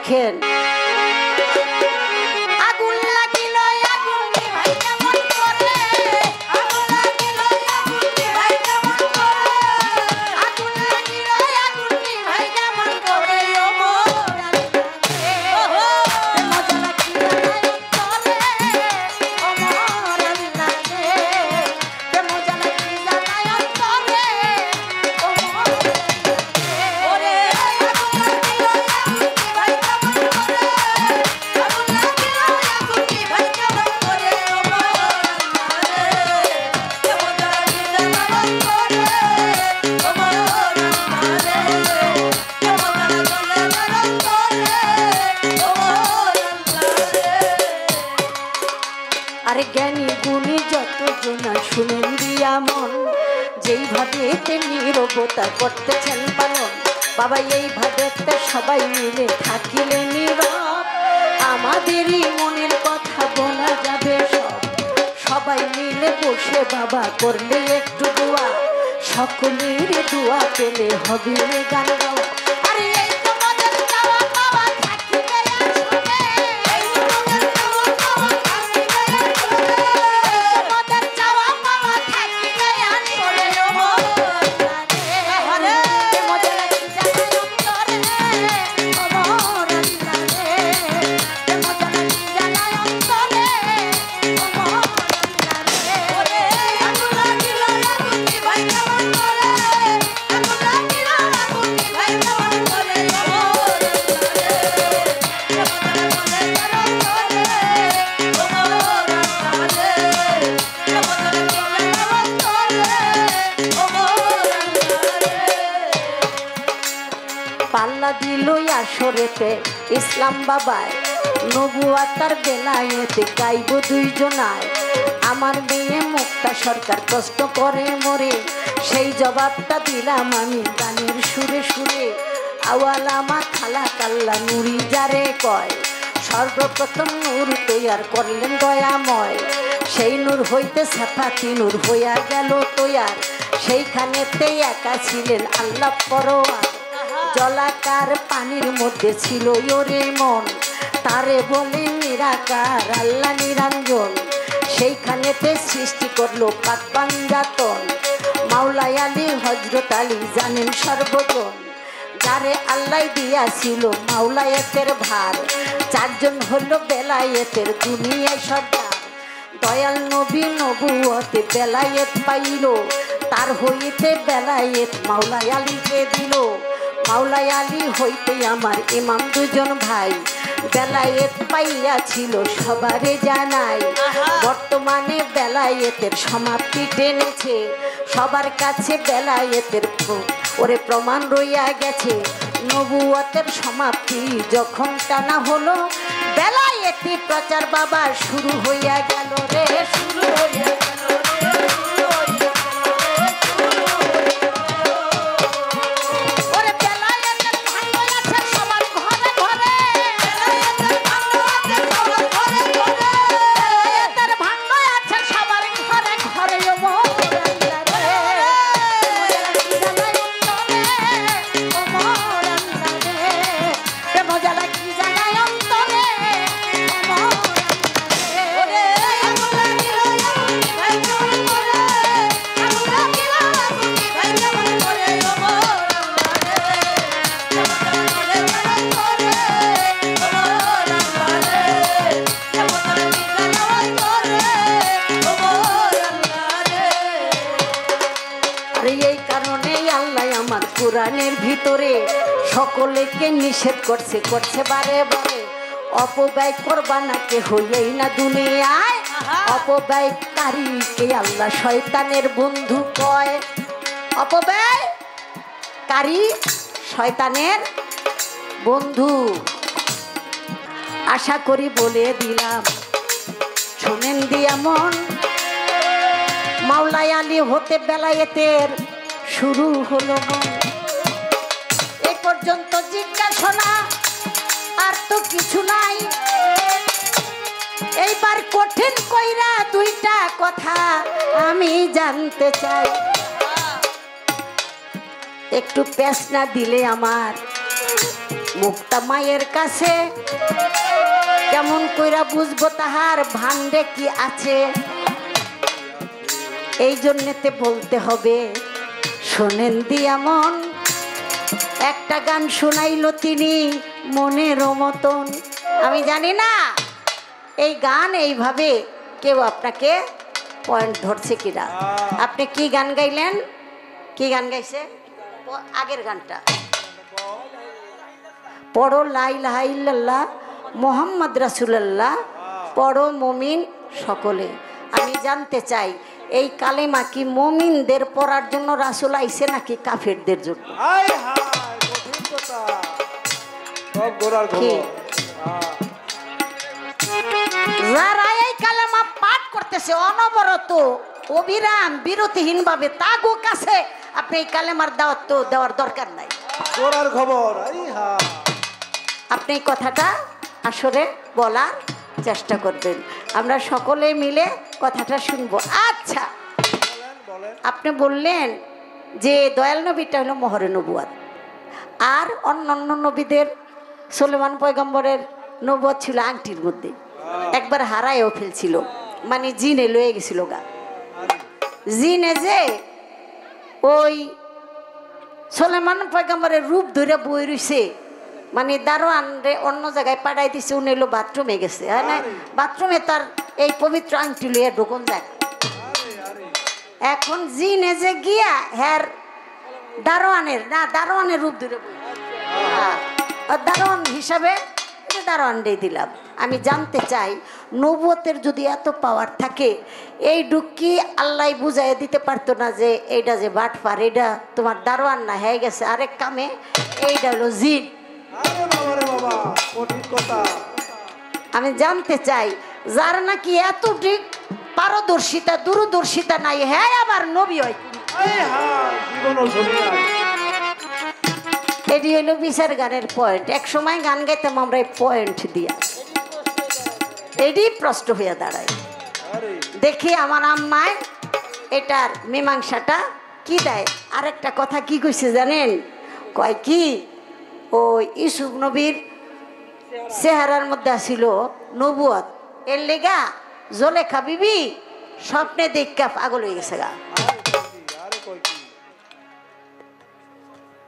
দেখেন আগুন লাগিল আগুন নিভাই কেমন করে আগুন লাগিল আগুন নিভাই কেমন করে আগুন লাগিল আগুন নিভাই কেমন করে ও মোর ওহো মজা লাগিল করে ও মোর আল্লাহ রে মজা লাগিল করে ও মোর ওরে আগুন লাগিল আগুন নিভাই কেমন করে আগুন লাগিল আগুন নিভাই কেমন করে ও মোর আল্লাহ রে মজা লাগিল করে ও মোর আরে জ্ঞানী গুণী যত জনা শুনেন দিয়া মন যেইভাবে নীরবতা করতেছেন পালন বাবা এইভাবে সবাই মিলে থাকিলে নীরব আমাদেরই মনের কথা বলা যাবে সব সবাই মিলে বসে বাবা করলে একটু দোয়া সকলের দোয়া পেলে হবে গান গাওয়া আরে এই তো মজার চাওয়া পাওয়া থাকিবে আসবে এই তো মজার চাওয়া পাওয়া থাকিবে আসবে মজার চাওয়া পাওয়া থাকিবে আসবে ও মোর আরে মজা লাগি যায় অন্তরে ও মোর আল্লাহ রে মজা লাগি যায় অন্তরে ও মোর আল্লাহ রে আগুন লাগিল আগুন নিভাই কেমন করে আগুন লাগিল আগুন নিভাই কেমন করে ও মোর পাল্লা দিল আসরেতে ইসলাম বাবায় নবুয়াতার বেলায়েতে গাইব দুইজনায় আমার মেয়ে মুক্তা সরকার কষ্ট করে মরে সেই জবাবটা দিলাম আমি গানের সুরে সুরে আওয়ালামা খালা কাল্লা নুরি যারে কয় সর্বপ্রথম নূর তৈয়ার করলেন দয়াময় সেই নূর হইতে সাফাতি নূর হইয়া গেল তৈয়ার সেইখানেতে একা ছিলেন আল্লাহ পরোয়ার জলাকার পানির মধ্যে ছিল ওরে মন তারে বলে নিরাকার আল্লাহ নিরঞ্জন সেইখানেতে সৃষ্টি করলো পাক পাঞ্জাতন মাওলাই আলী হজরত আলী জানেন সর্বজন যারে আল্লাহ দিয়াছিল মাওলায়েতের ভার চারজন হলো বেলায়েতের দুনিয়ায় সর্দার দয়াল নবী নবুয়তে বেলায়েত পাইল তার হইতে বেলায়েত মাওলাই আলীকে দিল মাওলাই আলী হইতে আমার ইমাম দুজন ভাই বেলায়েত পাইয়াছিল সবারে জানাই বর্তমানে বেলায়েতের সমাপ্তি টেনেছে সবার কাছে বেলায়েতের ওরে প্রমাণ রইয়া গেছে নবুয়তের সমাপ্তি যখন টানা হলো বেলায়েতি প্রচার বাবা শুরু হইয়া গেল রে শুরু হইয়া গেল ওরে বেলায়েতের ভাণ্ড আছে সবার ঘরে ঘরে বেলায়েতের ভাণ্ড আছে সবার ঘরে ঘরে বেলায়েতের ভাণ্ড আছে সবার ঘরে ঘরে ও মোর আল্লাহ রে মজা লাগি যায় অন্তরে ও মোর আল্লাহ রে মজা লাগি যায় অন্তরে ওরে আগুন লাগিল আগুন নিভাই কেমন করে আগুন লাগিল আগুন নিভাই কেমন করে ও মোর আর এই কারণেই আল্লাহ আমার কোরআনের ভিতরে সকলেকে নিষেধ করছে করছে বারে বারে অপব্যয় করবা না কে হইয়াই না দুনিয়ায় অপব্যয়কারীকে আল্লাহ শয়তানের বন্ধু কয় অপব্যয়কারী শয়তানের বন্ধু আশা করি বলে দিলাম শুনেন দিয়া মন মাওলাই আলী হতে বেলায়েতের শুরু হলো মন এ পর্যন্ত জিজ্ঞাসা আর তো কিছু নাই এইবার কঠিন কইরা দুইটা কথা আমি জানতে চাই একটু পেশ না দিলে আমার মুক্তা মায়ের কাছে কেমন কইরা বুঝবো তাহার ভান্ডে কি আছে। এই জন্যেতে বলতে হবে শোনেন দিয়া মন, একটা গান শোনাইলো তিনি মনের মতন। আমি জানি না এই গান এইভাবে কেউ আপনাকে পয়েন্ট ধরছে কিনা। আপনি কি গান গাইলেন? কি গান গাইছে? আগের গানটা পড়ো লা ইলাহা ইল্লাল্লাহ মুহাম্মদ রাসূলুল্লাহ, পড়ো মুমিন সকলে। আমি জানতে চাই এই কালেমা কি মুমিনদের পড়ার জন্য রাসূল আইছে নাকি কাফেরদের জন্য? যারা এই কালেমা পাঠ করতেছে অনবরত অবিরাম বিরতিহীন ভাবে, তাগো কাছে আপনি এই কালেমার দাওয়াত তো দেওয়ার দরকার নাই। খবর আপনি এই কথাটা আসলে বলার চেষ্টা করবেন, আমরা সকলে মিলে কথাটা শুনবো। আচ্ছা, আপনি বললেন যে দয়াল নবীটা হলো মোহরে নবুয়াত, আর অন্যান্য নবীদের সুলেমান পয়গম্বরের নবুয়াত ছিল আংটির মধ্যে, একবার হারায়ও ফেলছিল, মানে জিনে লয়ে গেছিল গা। জিনে যে ওই সুলেমান পয়গম্বরের রূপ ধরে বই রইছে, মানে দারোয়ান রে অন্য জায়গায় পাঠাই দিছে, উনি এলো বাথরুমে গেছে, হ্যাঁ না, বাথরুমে তার এই পবিত্র আংটি লইয়া ঢোকন যায়। এখন জিনে যে গিয়া হ্যার দারোয়ানের রূপ ধরে বই, দারোয়ান হিসাবে দারোয়ান দিয়ে দিলাম। আমি জানতে চাই নবুয়তের যদি এত পাওয়ার থাকে, এই ডুকি আল্লাহ বুঝাই দিতে পারতো না যে এইটা যে বাটপার, এটা তোমার দারোয়ান না হয়ে গেছে আরেক কামে, এইটা হলো জিন। আমি জানতে চাই যার নাকি এতটিক পারদর্শিতা দূরদর্শিতা নাই, হ্যাঁ আবার নবী হয়, এটি হইল বিচার গানের পয়েন্ট। এক সময় গান গাইতাম আমরা এই পয়েন্ট দিয়া, এটি প্রশ্ন হইয়া দাঁড়ায়। দেখি আমার আম্মায় এটার মীমাংসাটা কি দেয়। আরেকটা কথা কি কইছে জানেন? কয় কি, ওই ইউসুফ নবীর চেহারার মধ্যে আসিল নবুয়ত, এর লেগা জলেখা বিবি স্বপ্নে দেখা পাগল হয়ে গেছে গা।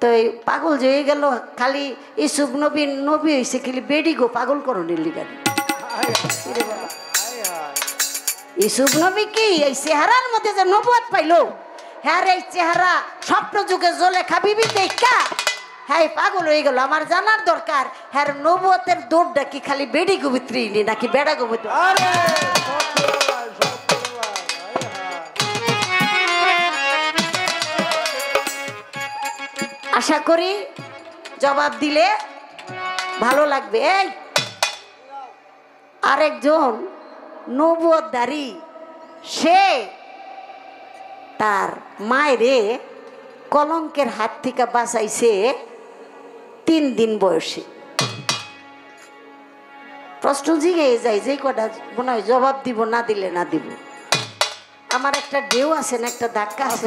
তো এই পাগল যে হয়ে গেল, খালি ইউসুফ নবীর নবী হয়েছে খালি বেডি গো পাগল করণের লিগা। ইউসুফ নবী কি এই চেহারার মধ্যে যে নবুয়ত পাইলো, হ্যাঁ এই চেহারা স্বপ্ন যুগে জলেখা বিবি দেখা হ্যাঁ পাগল হয়ে গেল। আমার জানার দরকার হ্যাঁ নবুয়তের দৌড়টা কি খালি বেডি গোবিত্রী নাকি বেড়া গোবিত্র? আশা করি জবাব দিলে ভালো লাগবে। এই আরেকজন নবুয়তধারী, সে তার মায়েরে কলঙ্কের হাত থেকে বাঁচাইছে 3 দিন বয়সে। প্রশ্ন জিগে যায় যে কটা মনে হয় জবাব দিব, না দিলে না দিব। আমার একটা ঢেউ আছে না, একটা ধাক্কা আছে।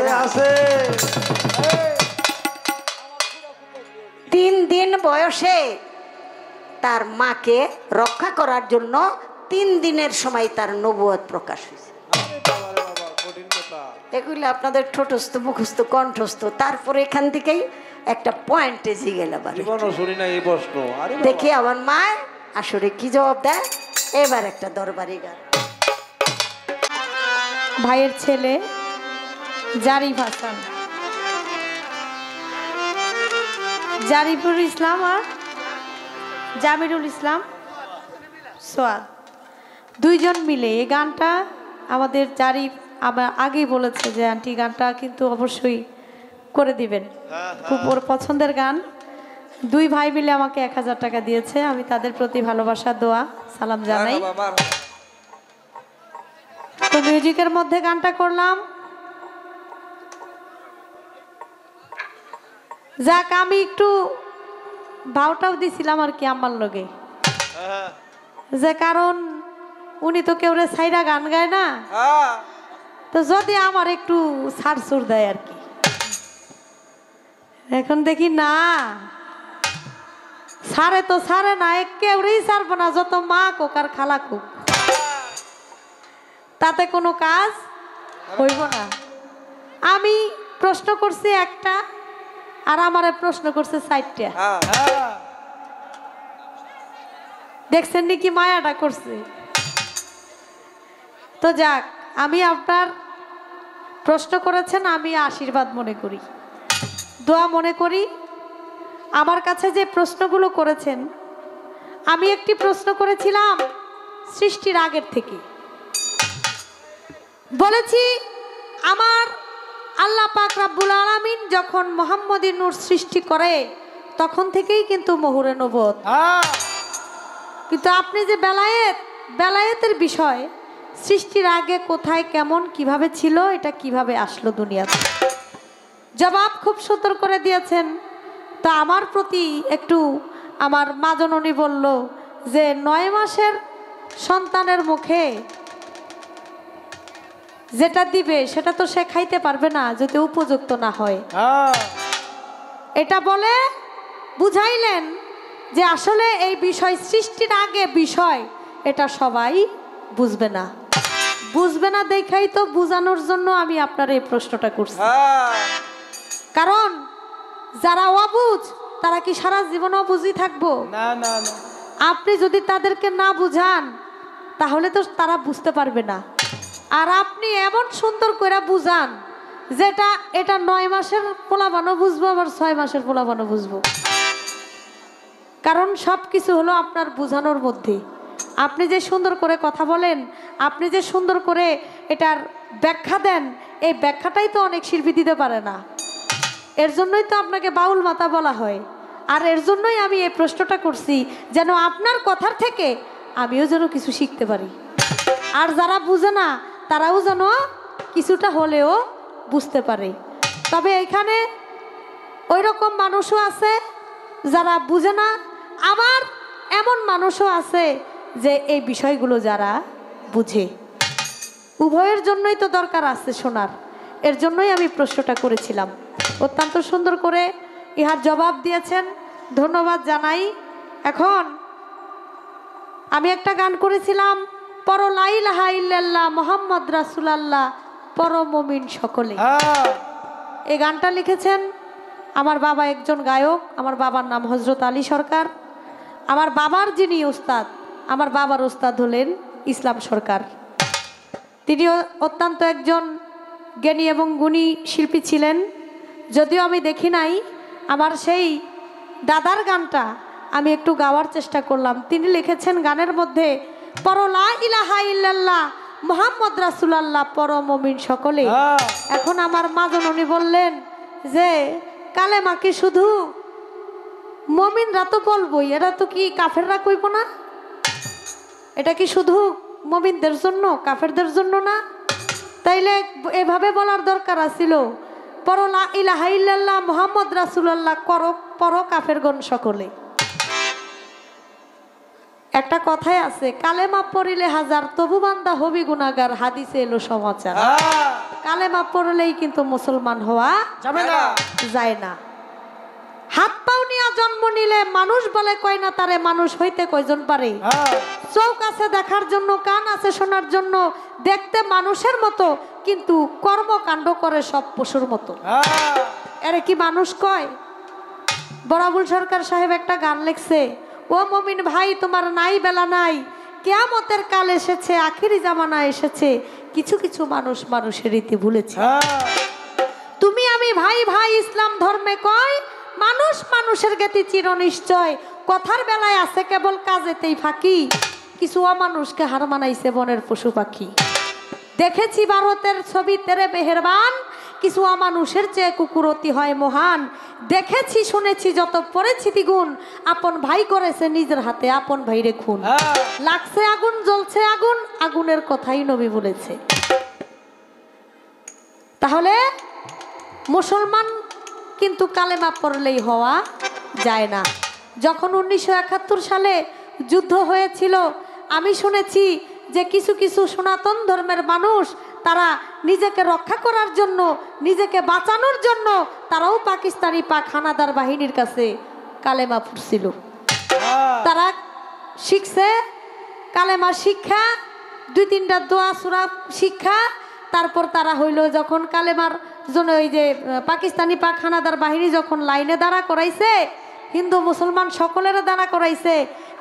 3 দিন বয়সে তার মাকে রক্ষা করার জন্য 3 দিনের সময় তার নবুয়ত প্রকাশ হয়েছে। এগুলো আপনাদের ঠোঁটস্থ মুখস্থ কণ্ঠস্থ। তারপরে এখান থেকেই একটা পয়েন্টে জিগে গেল। দেখি আমার মা আসলে কি জবাব দেয়। এবার একটা দরবারি গান। ভাইয়ের ছেলে জারিফ হাসান, জারিফুল ইসলাম আর জামিরুল ইসলাম সোয়াদ, 2 জন মিলে এই গানটা আমাদের জারিফ আমার আগেই বলেছে যে আন্টি গানটা কিন্তু অবশ্যই করে দিবেন, খুব ওর পছন্দের গান। 2 ভাই মিলে আমাকে 1000 টাকা দিয়েছে, আমি তাদের প্রতি ভালোবাসা দোয়া সালাম জানাই। তো মিউজিকের মধ্যে গানটা করলাম। যাক, আমি একটু ভাওটাও দিছিলাম আর কি আম্মার লগে, যে কারণ উনি তো কেউ সাইরা গান গায় না, তো যদি আমার একটু ছাড়ছুর দেয় আর কি। এখন দেখি না সারে তো সারে না, কেউরেই ছাড়বো না, যত মা কোক আর খালা কোক, তাতে কোনো কাজ হইব না। আমি প্রশ্ন করছি একটা, আর আমারে প্রশ্ন করছে 4টা। দেখছেন নি কি মায়াটা করছে? তো যাক, আমি আপনার প্রশ্ন করেছেন, আমি আশীর্বাদ মনে করি, দোয়া মনে করি। আমার কাছে যে প্রশ্নগুলো করেছেন, আমি একটি প্রশ্ন করেছিলাম সৃষ্টির আগের থেকে। বলেছি আমার আল্লাহ পাক রব্বুল আলামিন যখন মুহাম্মদী নূর সৃষ্টি করে তখন থেকেই কিন্তু মোহরে নবুয়ত। কিন্তু আপনি যে বেলায়েতের বিষয়, সৃষ্টির আগে কোথায় কেমন কিভাবে ছিল, এটা কিভাবে আসলো দুনিয়াতে, জবাব খুব সুন্দর করে দিয়েছেন। তা আমার প্রতি একটু আমার মা জননী বলল যে 9 মাসের সন্তানের মুখে যেটা দিবে সেটা তো সে খাইতে পারবে না যদি উপযুক্ত না হয়। এটা বলে বুঝাইলেন যে আসলে এই বিষয় সৃষ্টির আগে বিষয়, এটা সবাই বুঝবে না। বুঝবে না দেখাই তো বুঝানোর জন্য আমি আপনার এই প্রশ্নটা করছি। কারণ যারা অবুঝ তারা কি সারা জীবন অবুঝই থাকবো? না না না। আপনি যদি তাদেরকে না বুঝান তাহলে তো তারা বুঝতে পারবে না। আর আপনি এমন সুন্দর করে বুঝান যেটা এটা 9 মাসের পোলাপানও বুঝবো, আবার 6 মাসের পোলাপানও বুঝবো। কারণ সব কিছু হলো আপনার বুঝানোর মধ্যে। আপনি যে সুন্দর করে কথা বলেন, আপনি যে সুন্দর করে এটার ব্যাখ্যা দেন, এই ব্যাখ্যাটাই তো অনেক শিল্পী দিতে পারে না। এর জন্যই তো আপনাকে বাউল মাতা বলা হয়। আর এর জন্যই আমি এই প্রশ্নটা করছি, যেন আপনার কথার থেকে আমিও যেন কিছু শিখতে পারি, আর যারা বুঝে না তারাও যেন কিছুটা হলেও বুঝতে পারে। তবে এখানে ওই রকম মানুষও আছে যারা বুঝে না, আবার এমন মানুষও আছে যে এই বিষয়গুলো যারা বুঝে। উভয়ের জন্যই তো দরকার আছে শোনার। এর জন্যই আমি প্রশ্নটা করেছিলাম। অত্যন্ত সুন্দর করে ইহার জবাব দিয়েছেন, ধন্যবাদ জানাই। এখন আমি একটা গান করেছিলাম, পর লা ইলাহা ইল্লাল্লাহ মুহাম্মদ রাসূলুল্লাহ পর মুমিন সকলে। এই গানটা লিখেছেন আমার বাবা, একজন গায়ক। আমার বাবার নাম হযরত আলী সরকার। আমার বাবার যিনি উস্তাদ, আমার বাবার উস্তাদ হলেন ইসলাম সরকার। তিনি অত্যন্ত একজন জ্ঞানী এবং গুণী শিল্পী ছিলেন। যদিও আমি দেখি নাই, আমার সেই দাদার গানটা আমি একটু গাওয়ার চেষ্টা করলাম। তিনি লিখেছেন গানের মধ্যে, পর লা ইলাহা ইল্লাল্লাহ মুহাম্মদ রাসূলুল্লাহ পর মুমিন সকলে। এখন আমার মা জননী বললেন যে কালেমা কি শুধু মুমিনরা তো বলবই, এরা তো কি কাফেররা কইব না? এটা কি শুধু মুমিনদের জন্য, কাফেরদের জন্য না? তাইলে এভাবে বলার দরকার আছিল, পর লা ইলাহা ইল্লাল্লাহ মুহাম্মদ রাসূলুল্লাহ পর কাফেরগণ সকলে। একটা কথাই আছে, কালেমা পড়িলে হাজার তবু বান্দা হবি গুনাহগার, হাদিসে এলো সমাচার। কালেমা পড়লেই কিন্তু মুসলমান হওয়া যাবে না, যায় না। হাত পাও নিয়া জন্ম নিলে মানুষ বলে কয় না তারে মানুষ হইতে কয়জন পারে? চোখ আছে দেখার জন্য, কান আছে শোনার জন্য, দেখতে মানুষের মতো কিন্তু কর্মকাণ্ড করে সব পশুর মতো। এরে কি মানুষ কয়? বরাবুল সরকার সাহেব একটা গান লিখছে, ও মুমিন ভাই তোমার নাই বেলা নাই, কিয়ামতের কাল এসেছে, আখিরি জামানা এসেছে, কিছু কিছু মানুষ মানুষের রীতি ভুলেছে। তুমি আমি ভাই ভাই ইসলাম ধর্মে কয়, মানুষ মানুষের গতি চির নিশ্চয়, কথার বেলায় আছে কেবল কাজেতেই ফাঁকি, কিছু অমানুষকে হার মানাইছে বনের পশু পাখি। দেখেছি ভারতের ছবি তেরে মেহেরবান, কিছু অমানুষের চেয়ে কুকুর অতি হয় মহান। দেখেছি শুনেছি যত পড়েছি দ্বিগুণ, আপন ভাই করেছে নিজের হাতে আপন ভাইরে খুন। লাগছে আগুন জ্বলছে আগুন, আগুনের কথাই নবী বলেছে। তাহলে মুসলমান কিন্তু কালেমা পড়লেই হওয়া যায় না। যখন 1971 সালে যুদ্ধ হয়েছিল, আমি শুনেছি যে কিছু কিছু সনাতন ধর্মের মানুষ তারা নিজেকে রক্ষা করার জন্য, নিজেকে বাঁচানোর জন্য তারাও পাকিস্তানি পাক হানাদার বাহিনীর কাছে কালেমা পড়ছিল। তারা শিখছে কালেমা শিক্ষা, 2-3টা দোয়া সূরা শিক্ষা, তারপর তারা হইল যখন কালেমার জন্য ওই যে পাকিস্তানি পাক হানাদার বাহিনী যখন লাইনে দাঁড়া করাইছে, হিন্দু মুসলমান সকলের দাঁড়া করাইছে,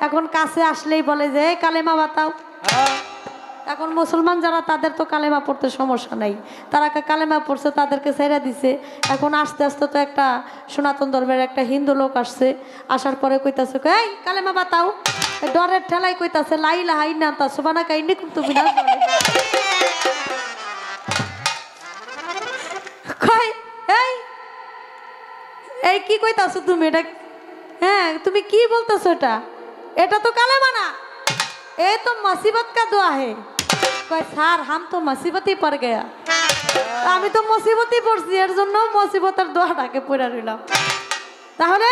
এখন কাছে আসলেই বলে যে কালেমা বাতাও। এখন মুসলমান যারা তাদের তো কালেমা পড়তে সমস্যা নাই, তারা কালেমা পড়ছে, তাদেরকে ছেড়ে দিছে। এখন আস্তে আস্তে তো একটা সনাতন ধর্মের একটা হিন্দু লোক আসছে, আসার পরে কইতাছে এই কালেমা বাতাও, ডরের ঠেলাই কইতাছে লা ইলাহা ইল্লাল্লাহ সুবহানাকা ইন্নী কুনতু মিনাজ জালিমিন। কই এই এই কি কইতাছো তুমি? এটা হ্যাঁ তুমি কি বলতেছো? এটা তো কালেমা না, এ তো মুসিবত का दुआ है। কই স্যার हम तो मुसीबत ही पड़ गया। আমি তো মুসিবতই পড়ছি, এর জন্য মুসিবতের দোয়াটাকে পড়ে রইলাম। তাহলে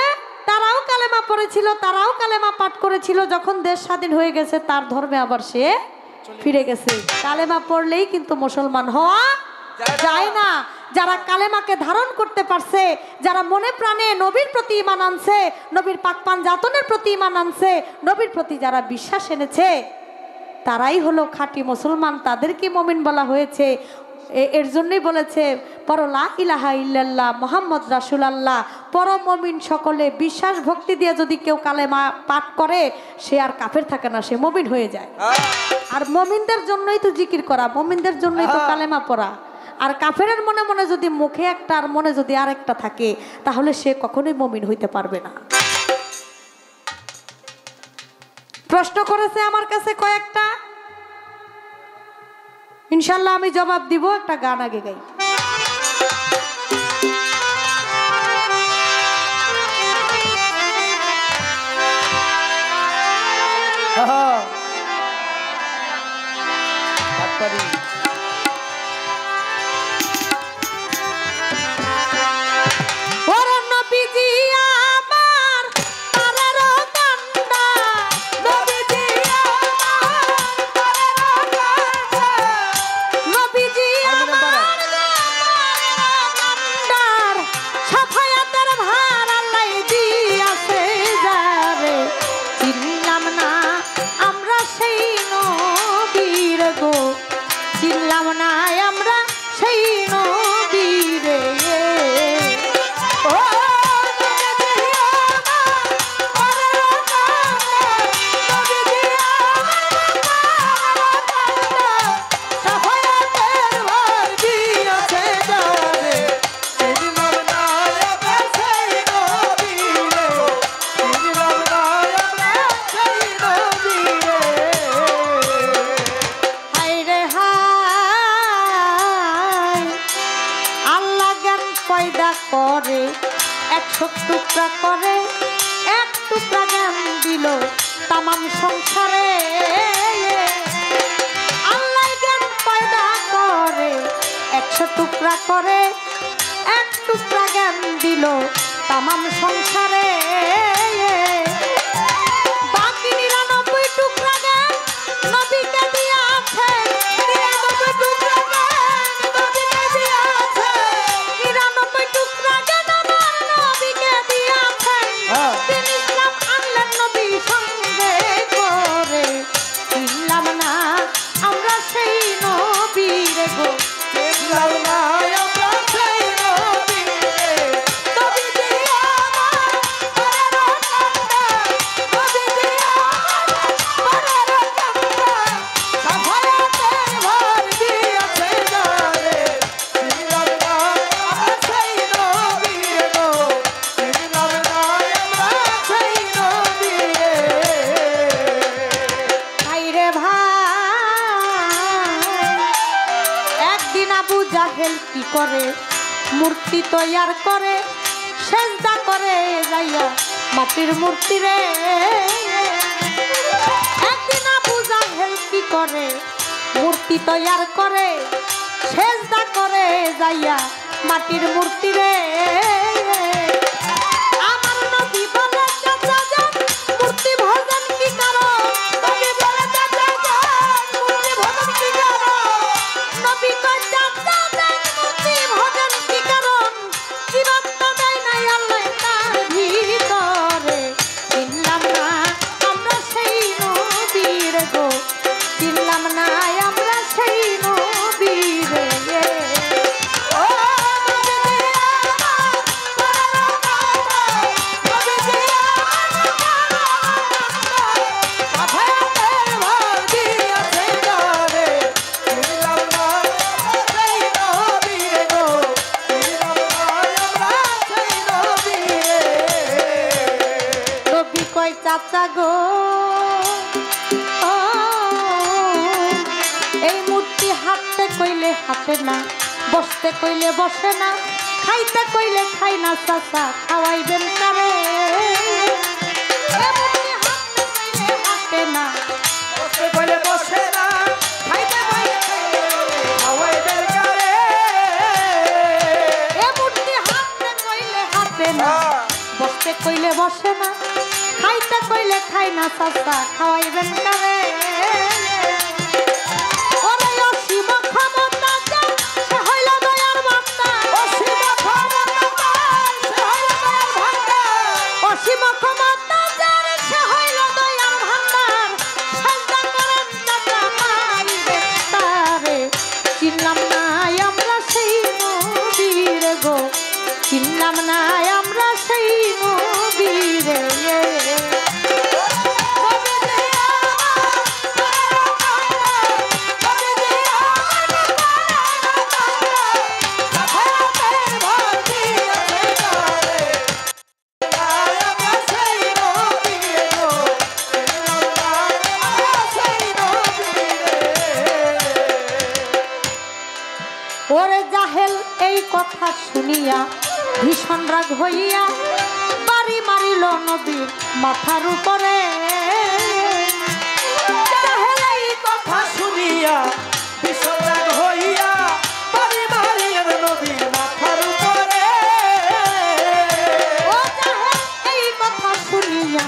তারাও কালেমা পড়েছিল, তারাও কালেমা পাঠ করেছিল, যখন দেশ স্বাধীন হয়ে গেছে তার ধর্মে আবার সে ফিরে গেছে। কালেমা পড়লেই কিন্তু মুসলমান হওয়া যায় না। যারা কালেমাকে ধারণ করতে পারছে, যারা মনে প্রাণে নবীর প্রতি ঈমান আনছে, নবীর পাকপান জাতনের প্রতি ঈমান আনছে, নবীর প্রতি যারা বিশ্বাস এনেছে, তারাই হলো খাঁটি মুসলমান, তাদেরকে মুমিন বলা হয়েছে। এর জন্যই বলেছে পর লা ইলাহা ইল্লাল্লাহ মুহাম্মদ রাসূলুল্লাহ। পরম মুমিন সকলে বিশ্বাস ভক্তি দিয়ে যদি কেউ কালেমা পাঠ করে, সে আর কাফের থাকে না, সে মুমিন হয়ে যায়। আর মুমিনদের জন্যই তো জিকির করা, মুমিনদের জন্যই তো কালেমা পড়া। আর কাফেরের মনে মনে যদি মুখে একটা আর মনে যদি আরেকটা থাকে, তাহলে সে কখনোই মুমিন হইতে পারবে না। প্রশ্ন করেছে আমার কাছে কয়েকটা, ইনশাল্লাহ আমি জবাব দিব। একটা গান আগে গাই। করে 100 টুকরা করে, 1 টুকরা জ্ঞান দিল তামাম সংসারে। আল্লাহ জ্ঞান পয়দা করে 100 টুকরা করে, 1 টুকরা জ্ঞান দিল তামাম সংসারে। বাকি 99 টুকরা জ্ঞান নবীকে দিয়াছে, 99 টুকরা জ্ঞান নবীকে দিয়াছে, 99 টুকরা জ্ঞান আমার নবীকে দিয়াছে। তিনি ইসলাম আনলেন নবী সঙ্গে করে, চিনলাম না আমরা সেই নবীর গো, চিনলাম না আমরা সেই নবীর। নবী দিয়া আমার পরের কান্না, নবী দিয়া আমার পরের কান্না, সাফায়াতের ভর দিয়েছে জানে, চিনলাম না আমরা সেই নবীর গো, চিনলাম না আমরা সেই নবীর। ভাই রে ভাই, একদিন আবু জাহেল কি করে, মূর্তি তৈয়ার করে, সেজদা করে যাইয়া মাটির মূর্তি রে। একদিন আবু জাহেল কি করে, মূর্তি তৈয়ার করে, সেজদা করে যাইয়া মাটির মূর্তি রে। আমার নবী বলে চাচা যান মূর্তি ভজন কি করো, নবী বলে চাচা যান মূর্তি ভজন কি করো, নবী কয় চাচা যান মূর্তি ভজন কি করো, জীবন তো দেয় নাই আল্লাহ তার ভিতরে, চিনলাম না খোদা গো ও, এই মূর্তি হাঁটতে কইলে হাঁটে না, বসতে কইলে বসে না, খাইতে কইলে খাই না, চাচা খাওয়াইবেন কারে? হাঁটে না, বসে কইলে বসে না, খাইতে কইলে খাওয়াইবেন কারে? এ মূর্তি হাঁটতে কইলে হাঁটে না, বসতে কইলে বসে না, খাইতে কইলে খাই না, চাচা খাওয়াইবেন কারে? ওরে অসীম ক্ষমতা যার, সে হইল দয়ার ভান্ডার। অসীম ক্ষমতা সে হইল দয়ার ভান্ডার। অসীম ক্ষমতা যার, সে হইল দয়ার ভান্ডার। সাজদা করেন চাচা মাইরে তারে। চিনলাম না আমরা সেই নবীর গো, চিনলাম না আমরা সেই নবীর। ওরে জাহেল এই কথা শুনিয়া ভীষণ রাগ হইয়া বাড়ি মারিল নবীর মাথার উপরে। জাহেল এই কথা শুনিয়া ভীষণ রাগ হইয়া বাড়ি মারিলেন নবীর মাথার উপরে। ও জাহেল এই কথা শুনিয়া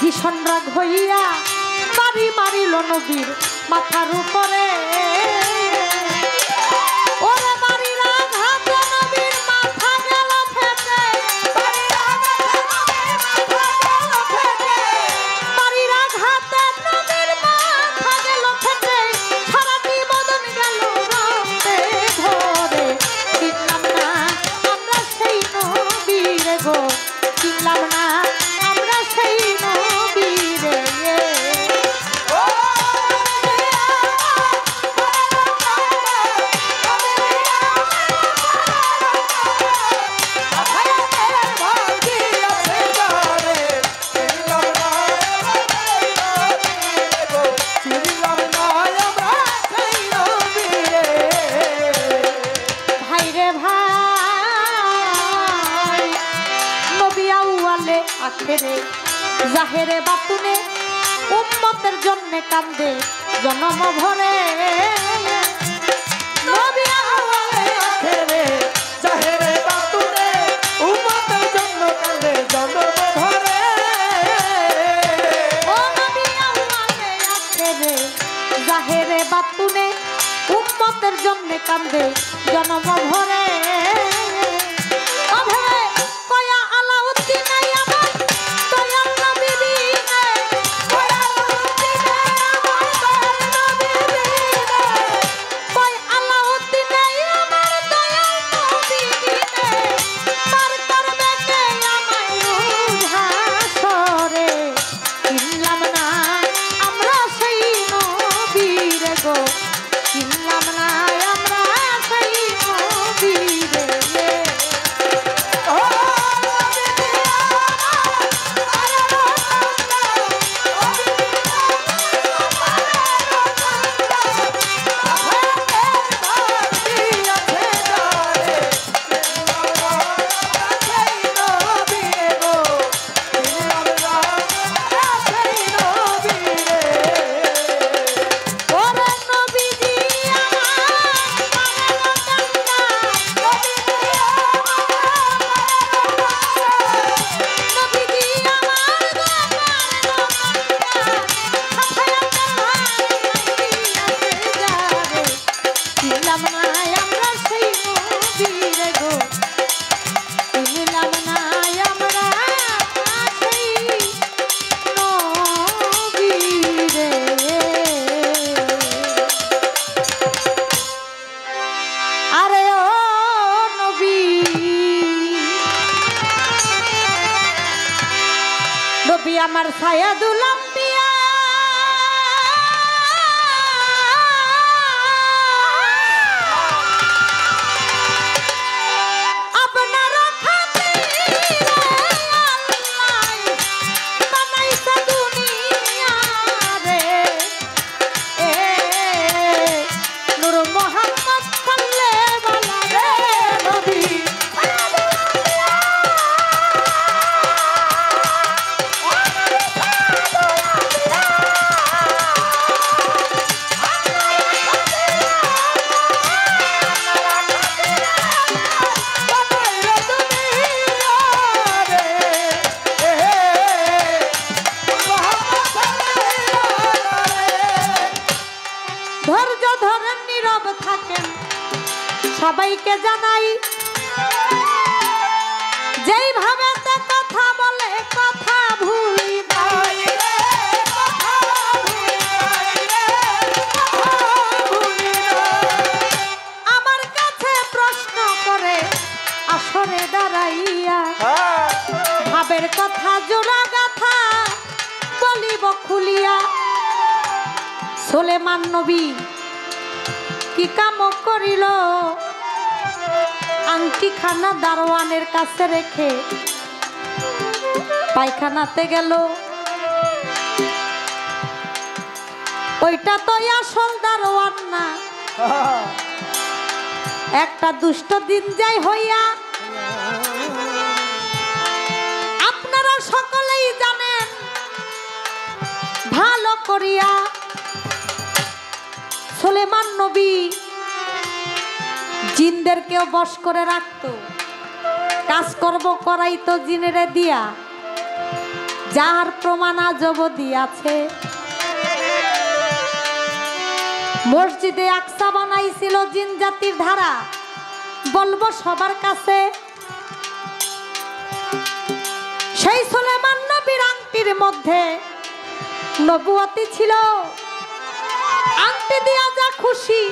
ভীষণ রাগ হইয়া বাড়ি মারিল নবীর মাথার উপরে। ওরে বাড়ির আঘাতে নবীর মাথা গেল ফেটে, বাড়ির বাড়ির আঘাতে নবীর মাথা গেল ফেটে, সারাটি বদন গেল রক্তে ভরে। চিনলাম না আমরা সেই নবীর গো, চিনলাম না আমরা সেই নবীর। ভাইরে ভাই, নবী আউয়ালে আখেরে জাহেরে বাতুনে উম্মতের জন্যে কান্দে জনম ভরে। নবী আউয়ালে আখেরে জাহেরে বাতুনে উম্মতের জন্য কান্দে জনম ভরে। ও নবী আউয়ালে আখেরে জাহেরে বাতুনে উম্মতের জন্যে কান্দে জনম ভরে। অভে কয়া আলাউদ্দিন আমার দয়াল নবী দিনে, কয়া আলাউদ্দিন আমার দয়াল নবী দিনে, কয় আলাউদ্দিন আমার দয়াল নবী দিনে, পার করবে কে আমায় রোজ হাসরে। চিনলাম না আমরা সেই নবীর গো, চিনলাম না আমরা সেই নবীর। ওরে নবীজি চিনলাম না আমরা সেই নবীর গো, চিনলাম না আমরা সেই নবীর। আরে ও নবী, নবী আমার সায়াদুল আম্বিয়া, আপনার খাতিরে আল্লাহ বানাইছে সবাইকে জানাই যেইভাবে কথা বলে কথা ভুলি নাই আমার কাছে প্রশ্ন করে আসরে দাঁড়াইয়া ভাবের কথা জোড়া গাথা বলিব খুলিয়া সুলেমান নবী কি কাম করিল আংটি খানা দারোয়ানের কাছে রেখে পায়খানাতে গেল ওইটা তো আসল দারোয়ান না একটা দুষ্ট দিন যাই হইয়া আপনারা সকলেই জানেন ভালো করিয়া সুলেমান নবী জিনদেরকেও বশ করে রাখতো কাজকর্ম করাইতো জিনেরে দিয়া যার প্রমাণ আজব দিয়াছে মসজিদে আকসা বানাইছিল জিন জাতির ধারা বলবো সবার কাছে সেই সুলেমান নবীর আংটির মধ্যে নবুয়তি ছিল আংটি দিয়া যা খুশি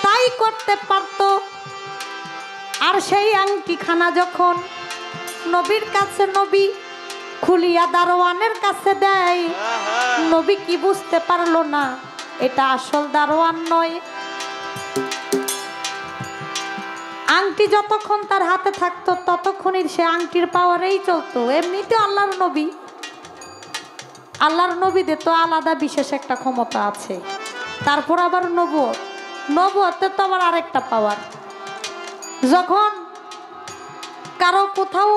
তাই করতে পারত আর সেই আংটি খানা যখন নবীর কাছে নবী খুলিয়া দারোয়ানের কাছে দেয় নবী কি বুঝতে পারলো না এটা আসল দারোয়ান নয় আংটি যতক্ষণ তার হাতে থাকতো ততক্ষণই সে আংটির পাওয়ারেই চলতো এমনিতে আল্লাহর নবীদের তো আলাদা বিশেষ একটা ক্ষমতা আছে তারপর আবার নবুয়তে তো আবার আরেকটা পাওয়ার যখন কারো কোথাও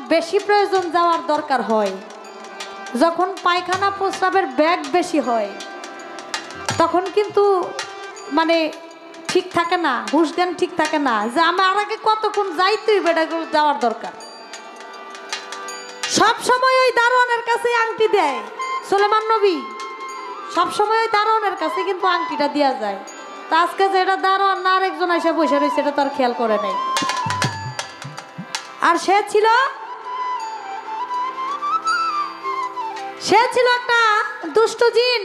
বেশি প্রয়োজন যাওয়ার দরকার হয় যখন পায়খানা প্রস্রাবের ব্যাগ বেশি হয় তখন কিন্তু মানে ঠিক থাকে না হুঁশ জ্ঞান ঠিক থাকে না যে আমার আগে কতক্ষণ যাইতেই বেটাগুলো যাওয়ার দরকার সব সময় ওই দারোয়ানের কাছে আংটি দেয় সুলেমান নবী সব সময় ওই দারোয়ানের কাছে কিন্তু আংটিটা দেওয়া যায় তা আজকে যেটা দারোয়ান না আরেকজন এসে বসে রয়েছে এটা তো আর খেয়াল করে নেই আর সে ছিল একটা দুষ্ট জিন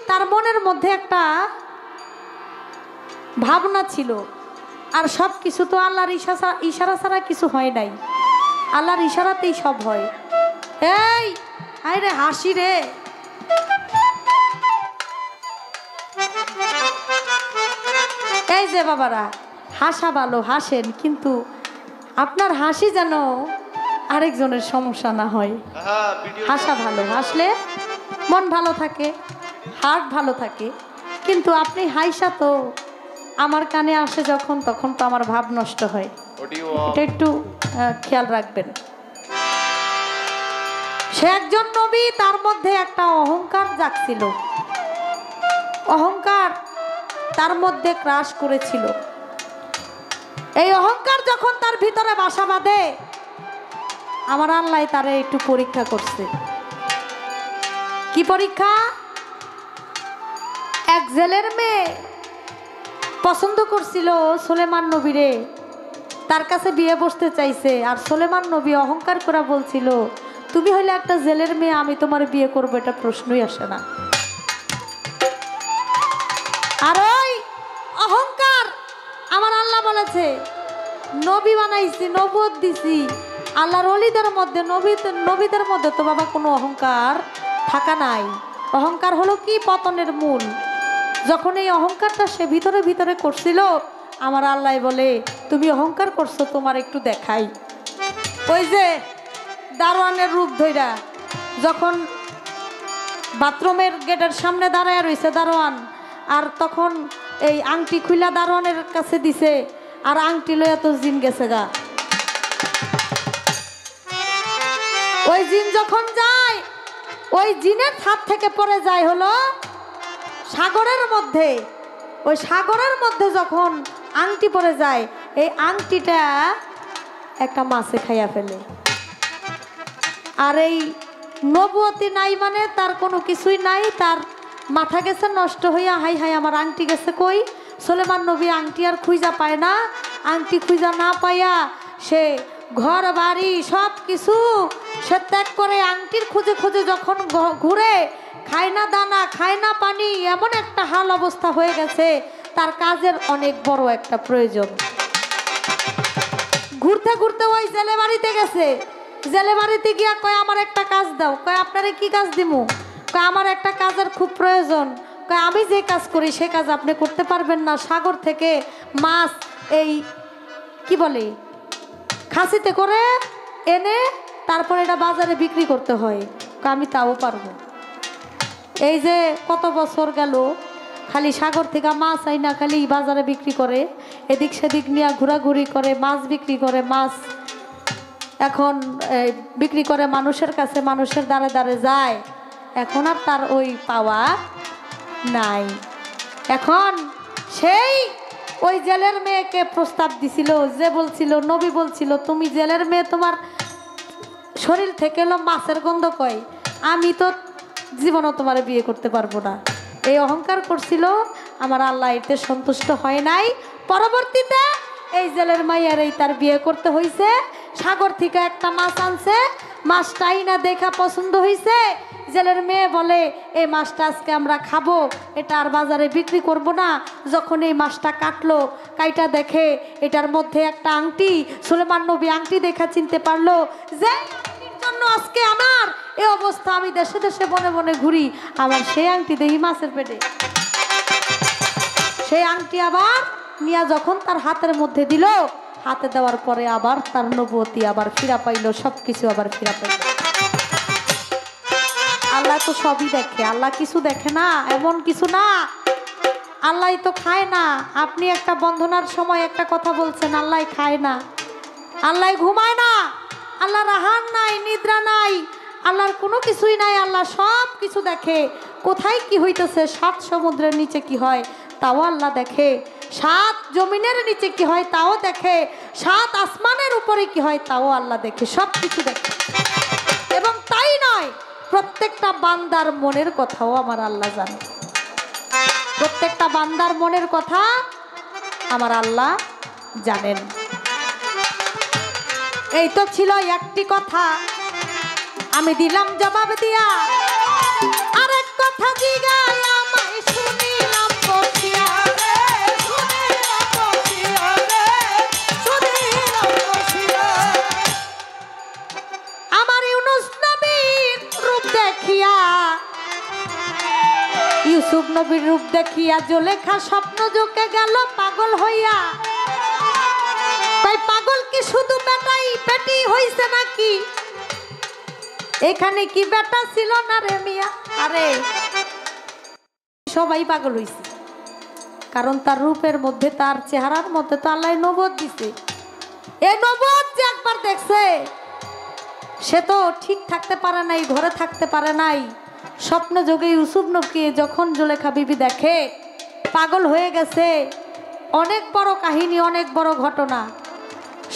তার মনের মধ্যে একটা ভাবনা ছিল আর সব কিছু তো আল্লাহর ইশারা ছাড়া কিছু হয় নাই আল্লাহর ইশারাতেই সব হয় এই হায় রে হাসি রে এই যে বাবারা হাসা ভালো হাসেন কিন্তু আপনার হাসি যেন আরেকজনের সমস্যা না হয় হাসা ভালো হাসলে মন ভালো থাকে হার্ট ভালো থাকে কিন্তু আপনি হাইসা তো আমার কানে আসে যখন তখন তো আমার ভাব নষ্ট হয় এটা একটু খেয়াল রাখবেন সে একজন নবী তার মধ্যে একটা অহংকার জাগছিল অহংকার তার মধ্যে ক্রাশ করেছিল এই অহংকার যখন তার ভিতরে বাসা বাঁধে আমার আল্লাহ তারে একটু পরীক্ষা করছে কি পরীক্ষা এক জেলের মেয়ে পছন্দ করছিল সুলেমান নবীরে তার কাছে বিয়ে বসতে চাইছে আর সুলেমান নবী অহংকার করে বলছিল তুমি হইলে একটা জেলের মেয়ে আমি তোমার বিয়ে করবো এটা প্রশ্নই আসে না আর ওই অহংকার আমার আল্লাহ বলেছে নবী বানাইছি নবুয়ত দিছি আল্লাহর ওলিদের মধ্যে নবীদের মধ্যে তো বাবা কোনো অহংকার থাকা নাই অহংকার হলো কি পতনের মূল যখন এই অহংকারটা সে ভিতরে ভিতরে করছিল আমার আল্লাহ বলে তুমি অহংকার করছো তোমার একটু দেখাই ওই যে দারোয়ানের রূপ ধইরা যখন বাথরুমের গেটের সামনে দাঁড়ায় রয়েছে দারোয়ান আর তখন এই আংটি খুইলা দারোয়ানের কাছে দিছে আর আংটি লইয়া তো জিন গেছে গা ওই জিন যখন যায় ওই জিনের হাত থেকে পড়ে যায় হলো সাগরের মধ্যে ওই সাগরের মধ্যে যখন আংটি পড়ে যায় এই আংটিটা একটা মাছে খাইয়া ফেলে আর এই নবুয়তি নাই মানে তার কোনো কিছুই নাই তার মাথা গেছে নষ্ট হইয়া হাই হাই আমার আংটি গেছে কই সুলেমান নবী আংটি আর খুঁজা পায় না, আংটি খুঁজা না পাইয়া সে ঘর বাড়ি সব কিছু সে ত্যাগ করে আংটির খুঁজে খুঁজে যখন ঘুরে, খায় না দানা, খায় না পানি, এমন একটা হাল অবস্থা হয়ে গেছে, তার কাজের অনেক বড় একটা প্রয়োজন। ঘুরতে ঘুরতে ওই জেলে বাড়িতে গেছে, জেলে বাড়িতে গিয়া কয় আমার একটা কাজ দাও। কয় আপনারে কি কাজ দিমু? কয় আমার একটা কাজের খুব প্রয়োজন। কয় আমি যে কাজ করি সে কাজ আপনি করতে পারবেন না। সাগর থেকে মাছ এই কি বলে খাসিতে করে এনে তারপরে এটা বাজারে বিক্রি করতে হয়। কয় আমি তাও পারবো। এই যে কত বছর গেল খালি সাগর থেকে মাছ আইনা খালি বাজারে বিক্রি করে, এদিক সেদিক নিয়ে ঘোরাঘুরি করে, মাছ বিক্রি করে, মাছ এখন বিক্রি করে মানুষের কাছে, মানুষের দ্বারে দ্বারে যায়। এখন আর তার ওই পাওয়া নাই। এখন সেই ওই জেলের মেয়েকে প্রস্তাব দিছিল, যে বলছিল নবী বলছিল তুমি জেলের মেয়ে, তোমার শরীর থেকে এলো মাছের গন্ধ, কয় আমি তো জীবনও তোমার বিয়ে করতে পারবো না। এই অহংকার করছিল। আমার আল্লাহ এতে সন্তুষ্ট হয় নাই। পরবর্তীতে এই জেলের মাইয়ার এই তার বিয়ে করতে হয়েছে। সাগর থেকে একটা মাছ আনছে, মাছটাই না দেখা পছন্দ হয়েছে। জেলের মেয়ে বলে এই মাছটা আজকে আমরা খাবো, এটা আর বাজারে বিক্রি করব না। যখন এই মাছটা কাটলো, কাইটা দেখে এটার মধ্যে একটা আংটি। সুলেমান নবী আংটি দেখা চিনতে পারলো যে জন্য আজকে আমার এই অবস্থা, আমি দেশে দেশে বনে বনে ঘুরি, আমার সেই আংটি দেখি মাছের পেটে। সেই আংটি আবার নিয়া যখন তার হাতের মধ্যে দিল, হাতে দেওয়ার পরে আবার তার নবুয়তি আবার ফিরা পাইল, সবকিছু আবার ফিরা পাইল। আল্লাহ তো সবই দেখে, আল্লাহ কিছু দেখে না এমন কিছু না। আল্লাহ তো খায় না। আপনি একটা বন্ধনার সময় একটা কথা বলছেন, আল্লাহ খায় না, আল্লাহ ঘুমায় না, আল্লাহ রাহান নাই, নিদ্রা নাই, আল্লাহর কোনো কিছুই নাই। আল্লাহ সব কিছু দেখে। কোথায় কি হইতেছে, 7 সমুদ্রের নিচে কি হয় তাও আল্লাহ দেখে, 7 জমিনের নিচে কি হয় তাও দেখে, 7 আসমানের উপরে কি হয় তাও আল্লাহ দেখে, সব কিছু দেখে। এবং তাই নয়, প্রত্যেকটা বান্দার মনের কথাও আমার আল্লাহ জানে। প্রত্যেকটা বান্দার মনের কথা আমার আল্লাহ জানেন। এই তো ছিল একটি কথা, আমি দিলাম জবাব দিয়া। আরেক কথা জিগায় আমায় শুনিলাম বসিয়া, আমার ইউনুস নবীর রূপ দেখিয়া, ইউসুফ নবীর রূপ দেখিয়া জুলেখা স্বপ্ন যোগে গেল পাগল হইয়া। তাই পাগল কি শুধু বেটাই বেটি হইছে নাকি? এখানে কি বেটা ছিল না রে মিয়া? আরে সবাই পাগল হইছে, কারণ তার রূপের মধ্যে, তার চেহারার মধ্যে তো আল্লাহ নবুয়ত দিছে। এই নবুয়ত যে একবার দেখছে সে তো ঠিক থাকতে পারে নাই, ঘরে থাকতে পারে নাই। স্বপ্ন যোগে ইউসুফ নবীকে যখন জুলেখা বিবি দেখে, পাগল হয়ে গেছে। অনেক বড় কাহিনী, অনেক বড় ঘটনা।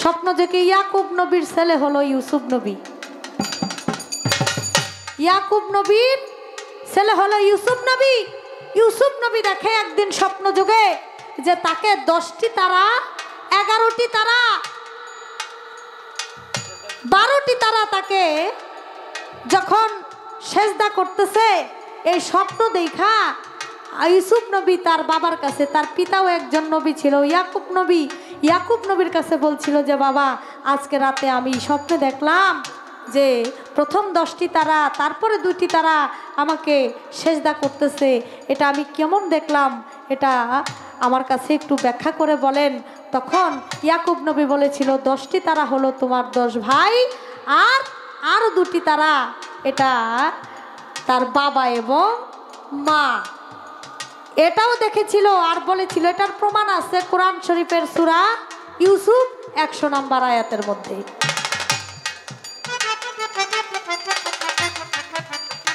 স্বপ্ন যোগে ইয়াকুব নবীর ছেলে হলো ইউসুফ নবী, ইয়াকুব নবীর ছেলে হলো ইউসুফ নবী। ইউসুফ নবী দেখে একদিন স্বপ্ন যোগে যে তাকে 10টি তারা, 11টি তারা, 12টি তারা তাকে যখন সেজদা করতেছে, এই স্বপ্ন দেখা ইউসুফ নবী তার বাবার কাছে, তার পিতাও একজন নবী ছিল ইয়াকুব নবী, ইয়াকুব নবীর কাছে বলছিল যে বাবা আজকে রাতে আমি স্বপ্নে দেখলাম যে প্রথম 10টি তারা, তারপরে 2টি তারা আমাকে সেজদা করতেছে, এটা আমি কেমন দেখলাম, এটা আমার কাছে একটু ব্যাখ্যা করে বলেন। তখন ইয়াকুব নবী বলেছিল 10টি তারা হলো তোমার 10 ভাই, আর আরও 2টি তারা এটা তার বাবা এবং মা। এটাও দেখেছিল আর বলেছিল, এটার প্রমাণ আছে কোরআন শরীফের সূরা ইউসুফ 100 নম্বর আয়াতের মধ্যে।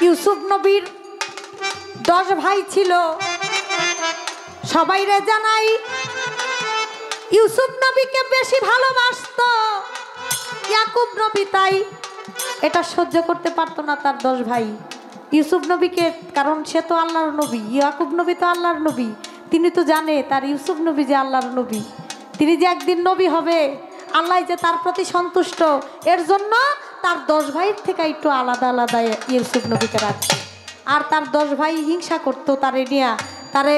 ইউসুফ নবীর 10 ভাই ছিল, সবাইরে জানাই ইউসুফ নবীকে বেশি ভালোবাসতো ইয়াকুব নবী, তাই এটা সহ্য করতে পারতো না তার 10 ভাই ইউসুফ নবীকে, কারণ সে তো আল্লাহর নবী, ইয়াকুব নবী তো আল্লাহর নবী, তিনি তো জানে তার ইউসুফ নবী যে আল্লাহর নবী, তিনি যে একদিন নবী হবে, আল্লাহ যে তার প্রতি সন্তুষ্ট, এর জন্য তার 10 ভাইয়ের থেকে একটু আলাদা আলাদা ইউসুফ নবীকে রাখছে। আর তার 10 ভাই হিংসা করতো তারে নিয়া, তারে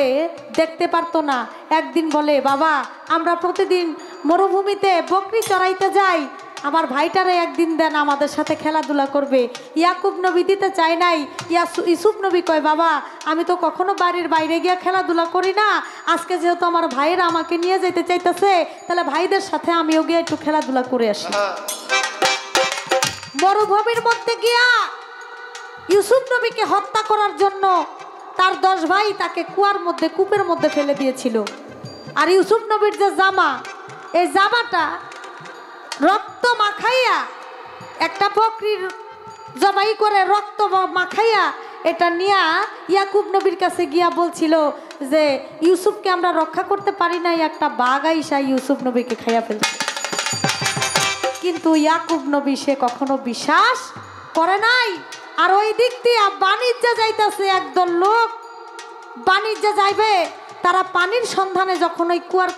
দেখতে পারতো না। একদিন বলে, বাবা আমরা প্রতিদিন মরুভূমিতে বকরি চড়াইতে যাই, আমার ভাইটারে একদিন দেন, আমাদের সাথে খেলাধুলা করবে। ইয়াকুব নবী দিতে চায় নাই। ইউসুফ নবী কয়, বাবা আমি তো কখনো বাড়ির বাইরে গিয়ে খেলাধুলা করি না, আজকে যেহেতু আমার ভাইয়েরা আমাকে নিয়ে যেতে চাইতেছে, তাহলে ভাইদের সাথে আমিও গিয়ে একটু খেলাধুলা করে আসি। মরুভূমির মধ্যে গিয়া ইউসুফ নবীকে হত্যা করার জন্য তার 10 ভাই তাকে কুয়ার মধ্যে, কূপের মধ্যে ফেলে দিয়েছিল। আর ইউসুফ নবীর যে জামা, এই জামাটা রক্ত মাখাইয়া, একটা বকরির জবাই করে রক্ত মাখাইয়া এটা নিয়া ইয়াকুব নবীর কাছে গিয়া বলছিল যে ইউসুফকে আমরা রক্ষা করতে পারি নাই, একটা বাঘ আইসা ইউসুফ নবীকে খাইয়া ফেলছে। কিন্তু ইয়াকুব নবী সে কখনো বিশ্বাস করে নাই। আর ওই দিক দিয়ে বাণিজ্যে যাইতেছে একদল লোক, বাণিজ্যে যাইবে, তারা পানির সন্ধানে যখন ওই কুয়ার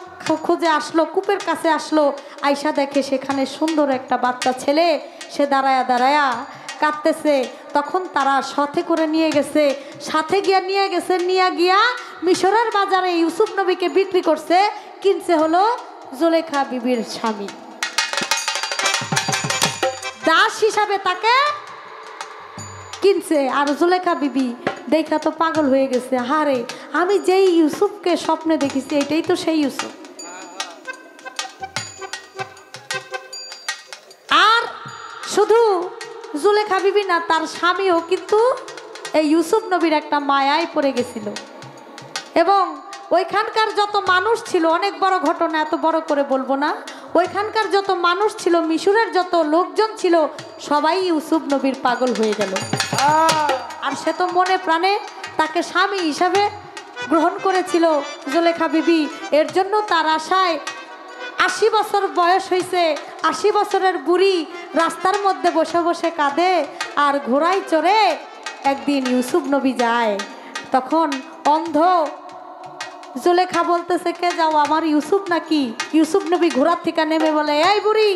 খুঁজে আসলো, কূপের কাছে আসলো, আয়সা দেখে সেখানে সুন্দর একটা বাচ্চা ছেলে, সে দাঁড়ায়া দাঁড়ায়া কাঁদতেছে। তখন তারা সাথে করে নিয়ে গেছে, সাথে নিয়ে গিয়া মিশরের বাজারে ইউসুফ নবীকে বিক্রি করছে, কিনছে হলো জুলেখা বিবির স্বামী, দাস হিসাবে তাকে কিনছে। আর জুলেখা বিবি দেখা তো পাগল হয়ে গেছে, হারে আমি যেই ইউসুফকে স্বপ্নে দেখেছি এটাই তো সেই ইউসুফ। আর শুধু জুলেখা বিবি না, তার স্বামীও কিন্তু এই ইউসুফ নবীর একটা মায়ায় পড়ে গেছিল। এবং ওইখানকার যত মানুষ ছিল, অনেক বড় ঘটনা, এত বড় করে বলবো না, ওইখানকার যত মানুষ ছিল, মিশরের যত লোকজন ছিল, সবাই ইউসুফ নবীর পাগল হয়ে গেল। আর সে তো মনে প্রাণে তাকে স্বামী হিসাবে গ্রহণ করেছিল জুলেখা বিবি। এর জন্য তার আশায় 80 বছর বয়স হয়েছে, 80 বছরের বুড়ি রাস্তার মধ্যে বসে বসে কাঁদে আর ঘোড়ায় চড়ে একদিন ইউসুফ নবী যায়। তখন অন্ধ জুলেখা বলতেছে, কে যাও, আমার ইউসুফ নাকি? ইউসুফ নবী ঘোড়ার থেকে নেমে বলে, এই বুড়ি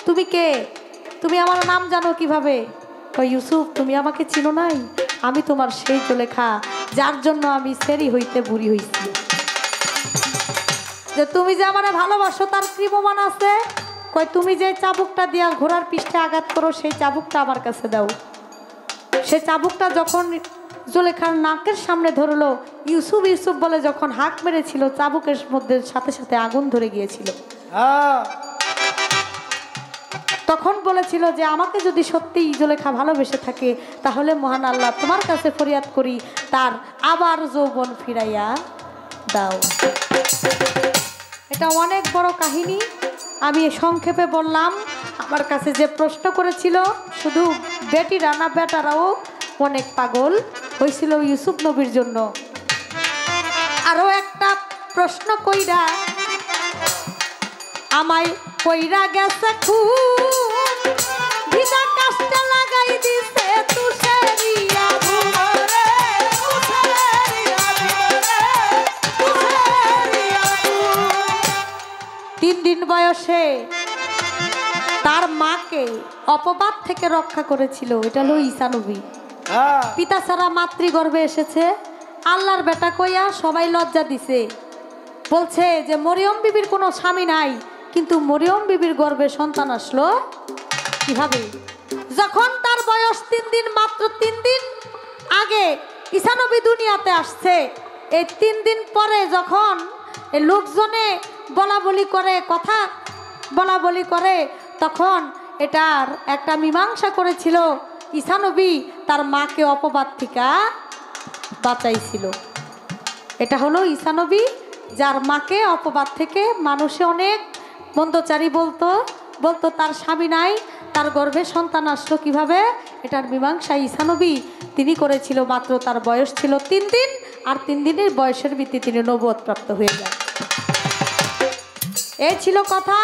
তুমি কে? তুমি আমার নাম জানো কিভাবে? ইউসুফ তুমি আমাকে চিনো নাই? আমি তোমার সেই জুলেখা যার জন্য আমি সেরি হইতে বুড়ি হইছি। যে তুমি যে আমার ভালোবাসো তার কি প্রমাণ আছে? কই তুমি যে চাবুকটা দিয়া ঘোড়ার পৃষ্ঠে আঘাত করো সেই চাবুকটা আমার কাছে দাও। সে চাবুকটা যখন জুলেখার নাকের সামনে ধরলো, ইউসুফ ইউসুফ বলে যখন হাঁক মেরেছিল, চাবুকের মধ্যে সাথে সাথে আগুন ধরে গিয়েছিল। তখন বলেছিল যে আমাকে যদি সত্যি জুলেখা ভালোবেসে থাকে, তাহলে মহান আল্লাহ তোমার কাছে ফরিয়াদ করি, তার আবার যৌবন ফিরাইয়া দাও। এটা অনেক বড় কাহিনী, আমি সংক্ষেপে বললাম। আমার কাছে যে প্রশ্ন করেছিল, শুধু বেটিরা না বেটারাও অনেক পাগল হয়েছিল ইউসুফ নবীর জন্য। আরো একটা প্রশ্ন কইরা আমায় কইরা গেছে খুব, ভিজা কাস্তে লাগাই দিছে তুষারিয়া ভুমরে, তুষারিয়া ভুমরে, তুষারিয়া ভুমরে। 3 দিন বয়সে তার মাকে অপবাদ থেকে রক্ষা করেছিল, এটা হলো ঈসা নবী। পিতা ছাড়া মাতৃগর্ভে এসেছে, আল্লাহর বেটা কইয়া সবাই লজ্জা দিছে, বলছে যে মরিয়ম বিবির কোনো স্বামী নাই, কিন্তু মরিয়ম বিবির গর্ভে সন্তান আসলো কিভাবে? যখন তার বয়স 3 দিন, মাত্র 3 দিন আগে ঈসা নবী দুনিয়াতে আসছে, এই 3 দিন পরে যখন এই লোকজনে বলা বলি করে, কথা বলা বলি করে, তখন এটার একটা মীমাংসা করেছিল ঈসা নবী, তার মাকে অপবাদ থেকে বাঁচাইছিল। এটা হলো ঈসা নবী, যার মাকে অপবাদ থেকে মানুষে অনেক মন্দচারী বলতো তার স্বামী নাই, তার গর্ভে সন্তান আসলো কিভাবে, এটার মীমাংসা ঈসা নবী তিনি করেছিল। মাত্র তার বয়স ছিল 3 দিন, আর 3 দিনের বয়সের ভিত্তিতে তিনি নবুয়ত প্রাপ্ত হয়ে যায়। এই ছিল কথা।